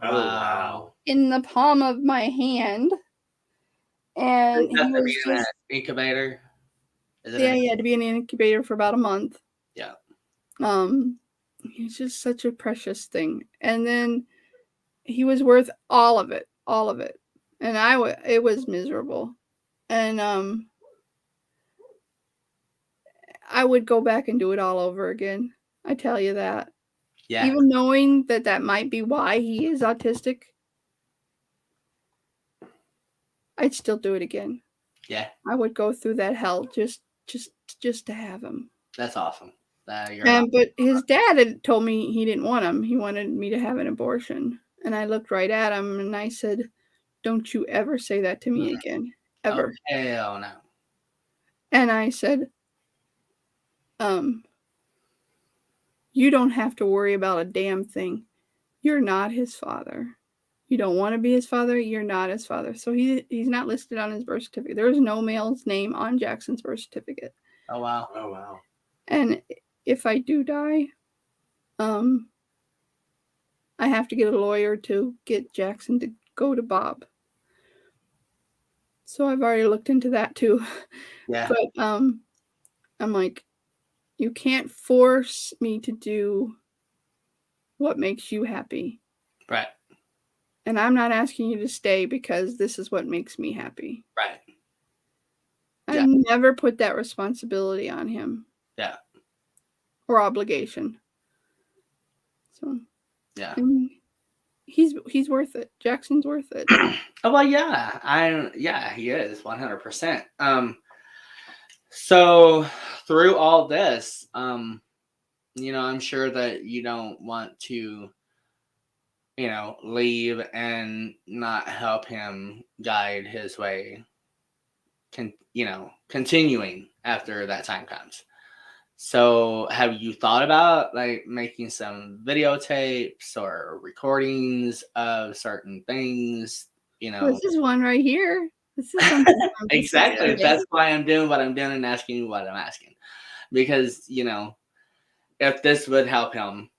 D: Oh, wow.
H: In the palm of my hand. And he was
C: in an incubator.
H: He had to be in an incubator for about a month.
C: Yeah.
H: He's just such a precious thing. And then he was worth all of it. And it was miserable. And I would go back and do it all over again. I tell you that.
C: Yeah.
H: Even knowing that might be why he is autistic, I'd still do it again.
C: Yeah.
H: I would go through that hell just to have him.
C: That's awesome.
H: But his dad had told me he didn't want him. He wanted me to have an abortion. And I looked right at him and I said, "Don't you ever say that to me again. Ever."
C: Oh, hell no.
H: And I said, you don't have to worry about a damn thing. You're not his father. You don't want to be his father. You're not his father. So he's not listed on his birth certificate. There is no male's name on Jackson's birth certificate.
C: Oh, wow.
D: Oh, wow.
H: And if I do die, I have to get a lawyer to get Jackson to go to Bob. So I've already looked into that too.
C: Yeah.
H: But I'm like, you can't force me to do what makes you happy.
C: Right.
H: And I'm not asking you to stay because this is what makes me happy.
C: Right.
H: I never put that responsibility on him.
C: Yeah.
H: Or obligation. So.
C: Yeah.
H: He's worth it. Jackson's worth it.
C: Oh, well, yeah. He is 100%. So through all this, I'm sure that you don't want to, leave and not help him guide his way, continuing after that time comes. So have you thought about like making some videotapes or recordings of certain things?
H: This is one right here. This is something
C: exactly. That's why I'm doing what I'm doing and asking you what I'm asking. Because, if this would help him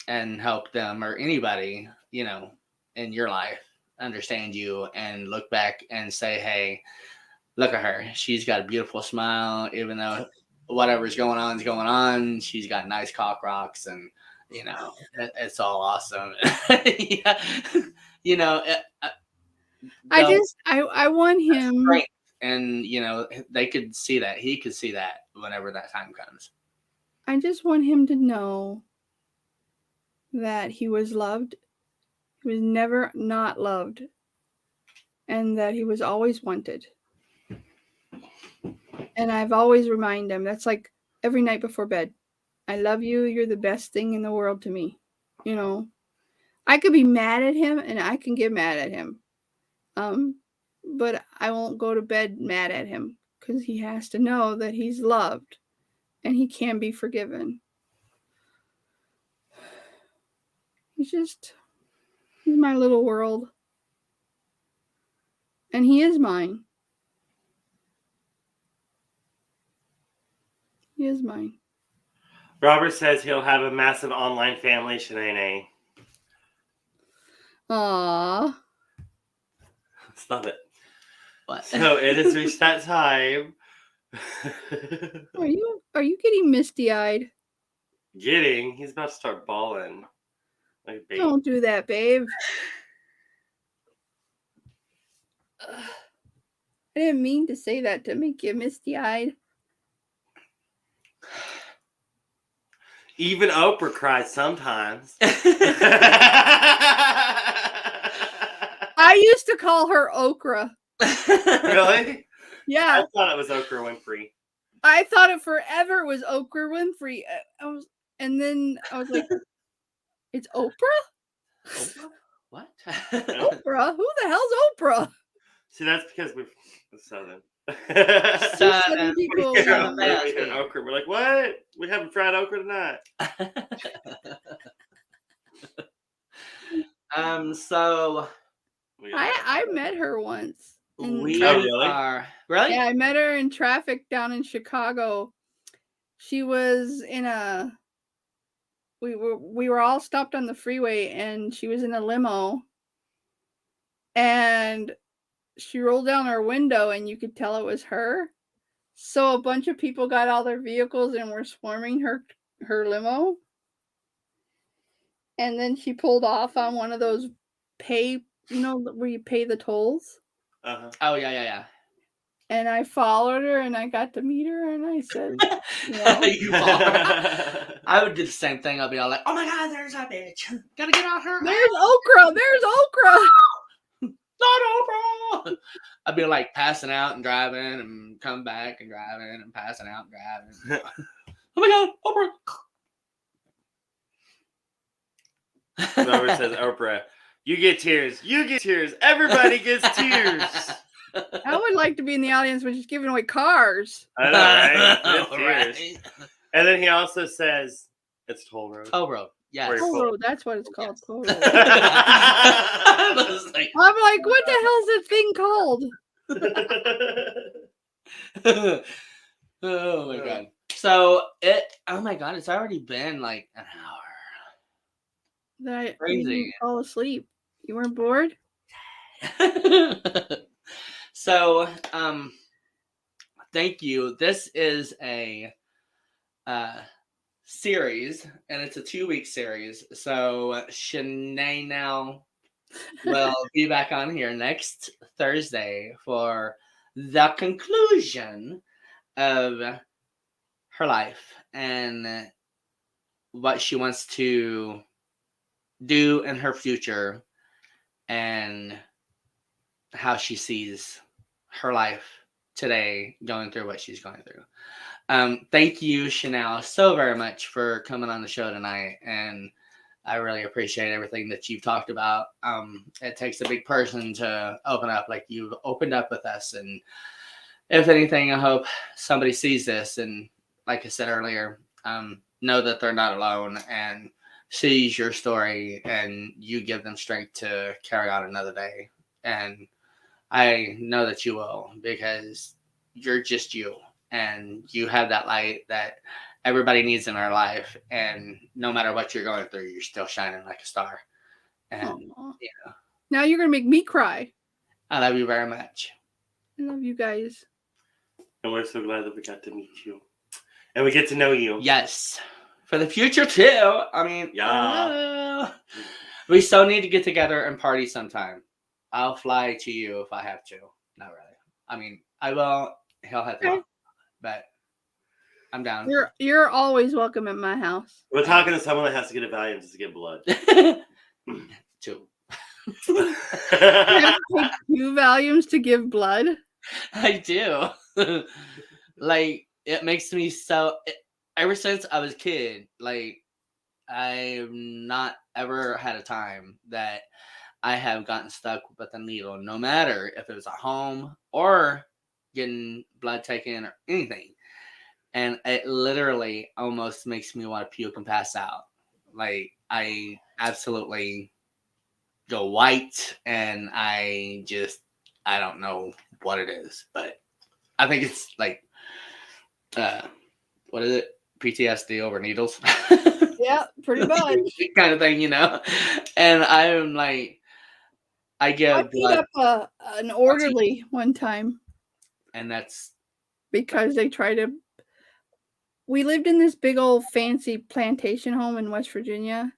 C: and help them or anybody, in your life understand you and look back and say, hey, look at her. She's got a beautiful smile, even though whatever's going on is going on. She's got nice cock rocks and, it's all awesome. Yeah.
H: I want him.
C: And, they could see that. He could see that whenever that time comes.
H: I just want him to know that he was loved. He was never not loved. And that he was always wanted. And I've always reminded him, that's like every night before bed. I love you. You're the best thing in the world to me. I could be mad at him and I can get mad at him. But I won't go to bed mad at him because he has to know that he's loved and he can be forgiven. He's my little world. And he is mine. He is mine.
D: Robert says he'll have a massive online family, Shanell.
H: Aww.
D: Stop it.
C: What?
D: So it has reached that time.
H: Are you getting misty-eyed?
D: He's about to start bawling. Like baby.
H: Don't do that, babe. I didn't mean to say that to make you misty-eyed.
D: Even Oprah cries sometimes.
H: I used to call her Okra.
D: Really?
H: Yeah.
D: I thought it was Oprah Winfrey.
H: I thought it forever was Okra Winfrey. And then I was like, it's Oprah?
C: Oprah? What?
H: Oprah? Who the hell's Oprah?
D: See, that's because we're Southern.
H: Seven people.
D: Yeah,
C: one
D: we
C: thing.
D: had okra. We're like, what? We having fried okra tonight?
C: So
D: We got
H: I met her once.
C: we
D: Oh, really?
C: are really.
H: Yeah, I met her in traffic down in Chicago. She was in a. We were all stopped on the freeway, and she was in a limo. And she rolled down her window, and you could tell it was her. So a bunch of people got all their vehicles and were swarming her limo. And then she pulled off on one of those where you pay the tolls.
D: Uh-huh.
C: Oh yeah.
H: And I followed her, and I got to meet her, and I said, you know,
C: You follow. I would do the same thing. I'll be all like, "Oh my god, there's that bitch! Gotta get out her!
H: there's okra, there's okra.
C: Not Oprah!" I'd be like passing out and driving, and come back and driving, and passing out and driving. Oh my god, Oprah!
D: No, it says Oprah. You get tears. You get tears. Everybody gets tears.
H: I would like to be in the audience when she's giving away cars.
D: I know, right? It's
C: Right.
D: tears. And then he also says it's toll road.
C: Toll road. Yes.
D: Where-
H: Toll road, that's what it's called.
C: Yes.
H: Toll road.
C: I was like,
H: I'm like, what the hell's that thing called?
C: oh my god. So oh my god, it's already been like an hour.
H: That
C: Crazy.
H: you didn't fall asleep. You weren't bored?
C: So, thank you. This is a series, and it's a 2-week series. So Shanell will be back on here next Thursday for the conclusion of her life and what she wants to do in her future and how she sees her life today going through what she's going through. Thank you, Shanell, so very much for coming on the show tonight, and I really appreciate everything that you've talked about. It takes a big person to open up like you've opened up with us, and if anything, I hope somebody sees this and, like I said earlier, know that they're not alone and sees your story, and you give them strength to carry on another day. And I know that you will, because you're just you, and you have that light that everybody needs in their life. And no matter what you're going through, you're still shining like a star. And
H: Aw.
C: you know,
H: Now you're going to make me cry.
C: I love you very much.
H: I love you guys.
D: And we're so glad that we got to meet you. And we get to know you.
C: Yes. For the future, too. I mean,
D: Yeah.
C: We so need to get together and party sometime. I'll fly to you if I have to. Not really. I mean, I will. He'll have to.
H: Okay.
C: But I'm down.
H: You're always welcome at my house.
D: We're talking to someone that has to get a Valium just to get blood.
C: 2.
H: You have to take 2 volumes to give blood.
C: I do. Like, it makes me so. Ever since I was a kid, like, I've not ever had a time that I have gotten stuck with a needle, no matter if it was at home or getting blood taken or anything. And it literally almost makes me want to puke and pass out. Like, I absolutely go white, and I don't know what it is, but I think it's like, what is it? PTSD over needles.
H: Yeah, pretty much.
C: Kind of thing, And I'm like, I
H: I
C: give
H: beat
C: blood,
H: up an orderly one time
C: and that's
H: because they tried to. We lived in this big old fancy plantation home in West Virginia,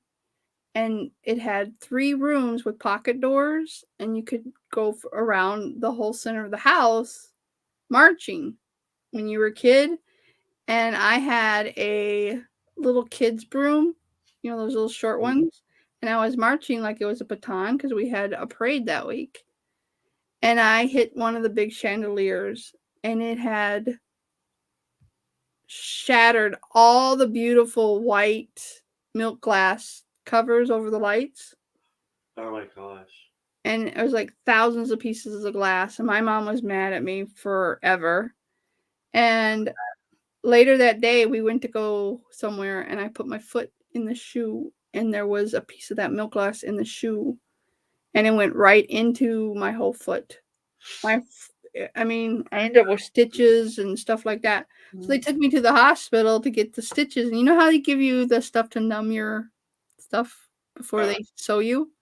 H: and it had 3 rooms with pocket doors, and you could go around the whole center of the house marching when you were a kid. And I had a little kid's broom, those little short ones, and I was marching like it was a baton because we had a parade that week. And I hit one of the big chandeliers, and it had shattered all the beautiful white milk glass covers over the lights.
D: Oh my gosh.
H: and it was like thousands of pieces of glass, and my mom was mad at me forever. And later that day, we went to go somewhere, and I put my foot in the shoe, and there was a piece of that milk glass in the shoe, and it went right into my whole foot. I ended up with stitches and stuff like that. So they took me to the hospital to get the stitches. And you know how they give you the stuff to numb your stuff before they sew you?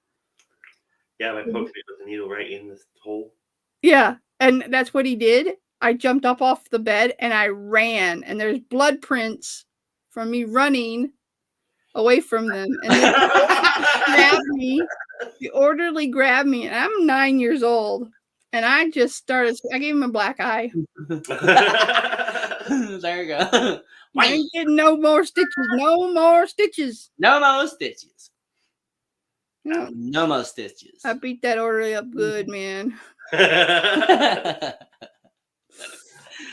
D: Yeah, by poking it with the needle right in this hole.
H: Yeah, and that's what he did. I jumped up off the bed and I ran, and there's blood prints from me running away from them. And then the orderly grabbed me, and I'm 9 years old. And I gave him a black eye.
C: There you go.
H: I ain't getting no more stitches. No more stitches.
C: No more stitches.
H: No,
C: no more stitches.
H: I beat that orderly up good, man. Yeah.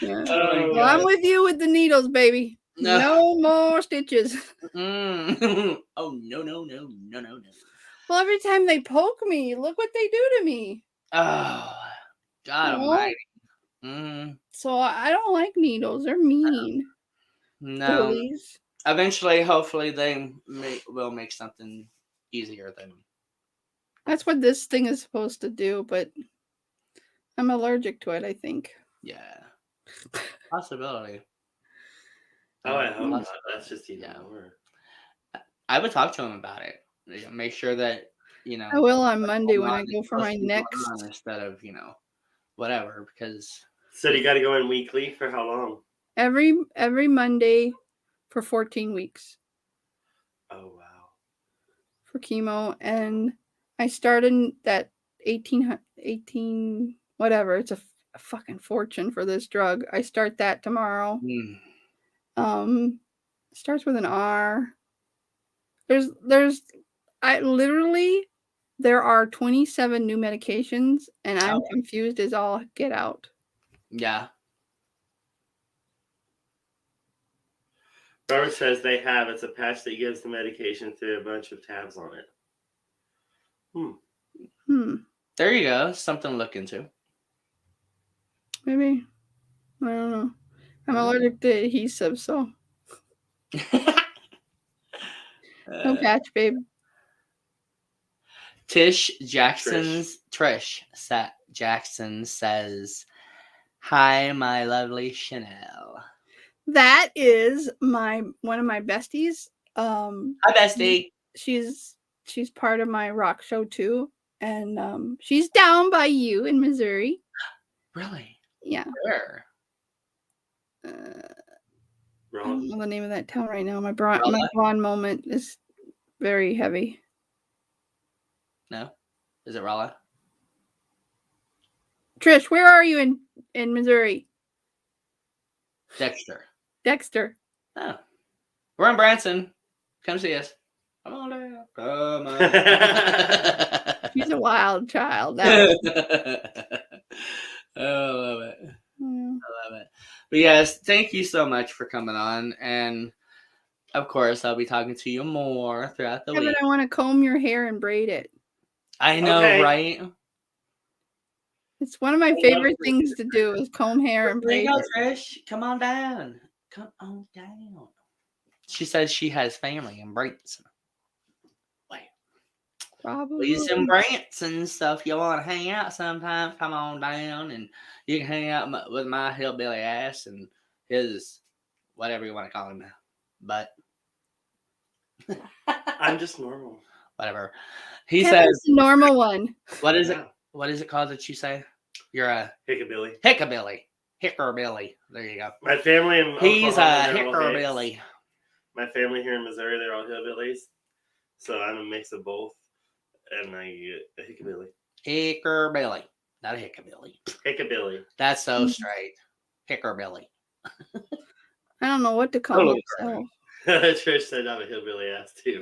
D: Oh,
H: Well, I'm with you with the needles, baby. No more stitches.
C: Oh, no.
H: Well, every time they poke me, look what they do to me.
C: Oh, God almighty.
H: So I don't like needles. They're mean.
C: No.
H: Bullies.
C: Eventually, hopefully, they will make something easier than.
H: That's what this thing is supposed to do, but I'm allergic to it, I think.
C: Yeah. Possibility.
D: Oh, I hope not. That's just even more.
C: I would talk to him about it. Make sure that,
H: I will on Monday when I go for my next.
C: Instead of, whatever, because.
D: So you got to go in weekly for how long?
H: Every Monday for 14 weeks.
D: Oh, wow.
H: For chemo. And I started that 18 whatever. It's a fucking fortune for this drug. I start that tomorrow. Starts with an R. There are 27 new medications, and I'm confused as all get out.
C: Yeah.
D: Robert says it's a patch that gives the medication through a bunch of tabs on it.
C: There you go. Something to look into.
H: Maybe. I don't know. I'm allergic to adhesive, so. No patch, babe.
C: Trish Jackson says, "Hi, my lovely Shanell."
H: That is one of my besties.
C: Hi, bestie.
H: She's part of my rock show too, and she's down by you in Missouri.
C: Really?
H: Yeah.
C: Where?
H: I don't know the name of that town right now. My blonde moment is very heavy.
C: No? Is it Rolla?
H: Trish, where are you in Missouri?
C: Dexter. Oh. We're in Branson. Come see us. Come on down. Come on.
H: She's a wild child.
C: I love it. I love it. But yes, thank you so much for coming on. And of course, I'll be talking to you more throughout the week.
H: But I want to comb your hair and braid it.
C: I know, right?
H: It's one of my favorite things to do is comb hair and braid it.
C: Trish. Come on down. Come on down. She says she has family in Branson. Wait.
H: Probably.
C: He's in Branson, so if you want to hang out sometime, come on down and you can hang out with my hillbilly ass and his, whatever you want to call him now. But
D: I'm just normal.
C: Whatever. He says
H: the normal one.
C: What is it? What is it called that you say? You're a
D: hickabilly.
C: Hickerbilly. There you go.
D: My family in
C: He's a hickerbilly.
D: My family here in Missouri, they're all hillbillies. So I'm a mix of both. And I get a hickabilly.
C: Hickerbilly. Not a hickabilly.
D: Hickabilly.
C: That's so straight. Hickerbilly.
H: I don't know what to call myself.
D: Trish said I'm a hillbilly ass too.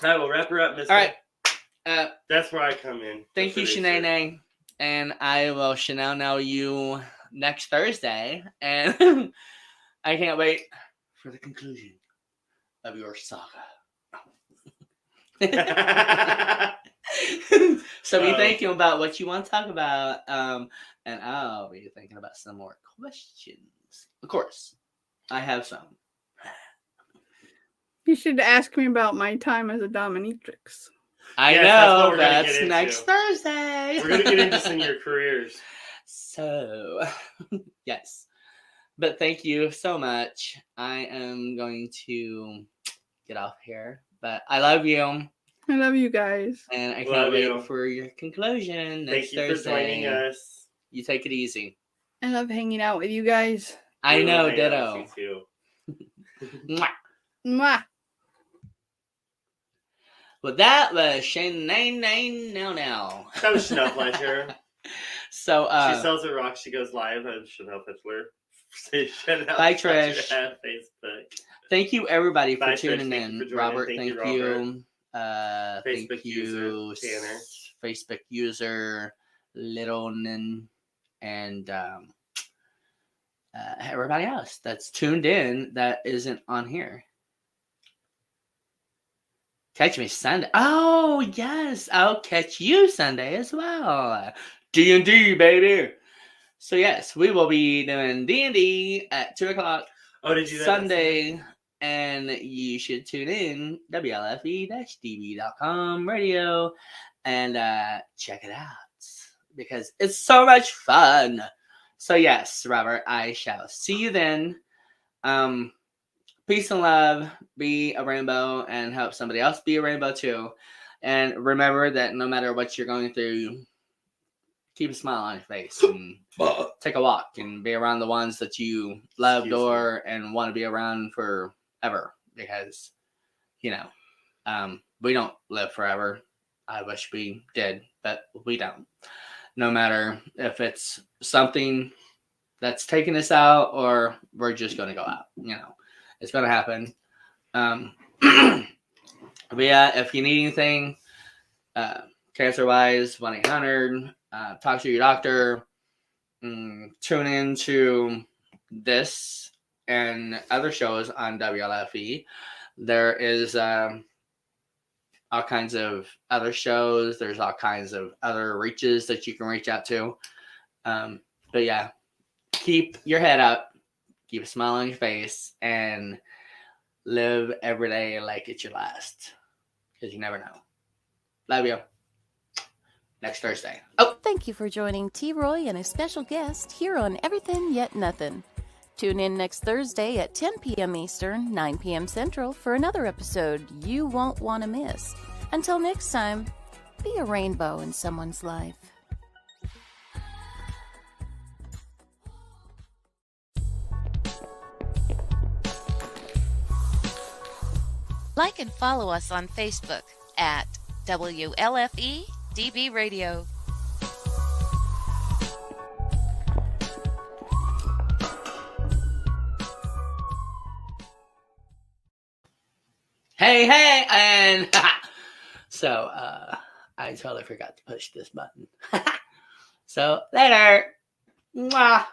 D: I will wrap her up, Miss.
C: All right.
D: That's where I come in.
C: Thank you, Shanell. And I will Shanell you next Thursday. And I can't wait for the conclusion of your saga. So be
D: Oh.
C: thinking about what you want to talk about, and I'll be thinking about some more questions. Of course, I have some.
H: You should ask me about my time as a dominatrix.
C: I
D: Yes, that's what
C: know
D: we're gonna
C: that's
D: get into.
C: next Thursday.
D: We're gonna get into some of your careers.
C: So, yes. But thank you so much. I am going to get off here. But I love you.
H: I love you guys.
C: And I can't
D: Love
C: wait
D: you.
C: for your conclusion next
D: Thank you
C: Thursday.
D: for joining us.
C: You take it easy.
H: I love hanging out with you guys.
C: I
D: We
C: know,
D: love hanging out
C: ditto.
D: with you too.
C: Mwah.
H: Mwah.
C: Well, that was Shanell now.
D: That was Shanell Fletcher.
C: So,
D: She sells her rocks. She goes live on Shanell Fletcher. Shanell
C: Bye,
D: Fletcher
C: Trish.
D: at Facebook.
C: thank you everybody for
D: Bye, Trish.
C: tuning
D: Thank you
C: in.
D: for joining.
C: Robert,
D: Thank
C: thank
D: you,
C: you.
D: Facebook
C: Thank
D: user,
C: you,
D: Tanner.
C: Facebook user, Littleman, and everybody else that's tuned in that isn't on here. Catch me Sunday. Oh, yes. I'll catch you Sunday as well. D&D, baby. So, yes, we will be doing D&D at 2 o'clock
D: Oh, did you do that
C: Sunday. And you should tune in WLFE-DB.com radio and check it out because it's so much fun. So, yes, Robert, I shall see you then. Peace and love, be a rainbow, and help somebody else be a rainbow too. And remember that no matter what you're going through, keep a smile on your face and take a walk and be around the ones that you loved and want to be around forever. Because, we don't live forever. I wish we did, but we don't. No matter if it's something that's taking us out or we're just going to go out, it's going to happen. But yeah, if you need anything, cancer-wise, 1-800, talk to your doctor, tune in to this and other shows on WLFE. There is all kinds of other shows. There's all kinds of other reaches that you can reach out to. But yeah, keep your head up, keep a smile on your face, and live every day like it's your last. Because you never know. Love you. Next Thursday. Oh!
B: Thank you for joining T. Roy and a special guest here on Everythin Yet Nothin. Tune in next Thursday at 10 p.m. Eastern, 9 p.m. Central for another episode you won't want to miss. Until next time, be a rainbow in someone's life. Like and follow us on Facebook at WLFE DB Radio.
C: Hey, and so I totally forgot to push this button. So later. Mwah.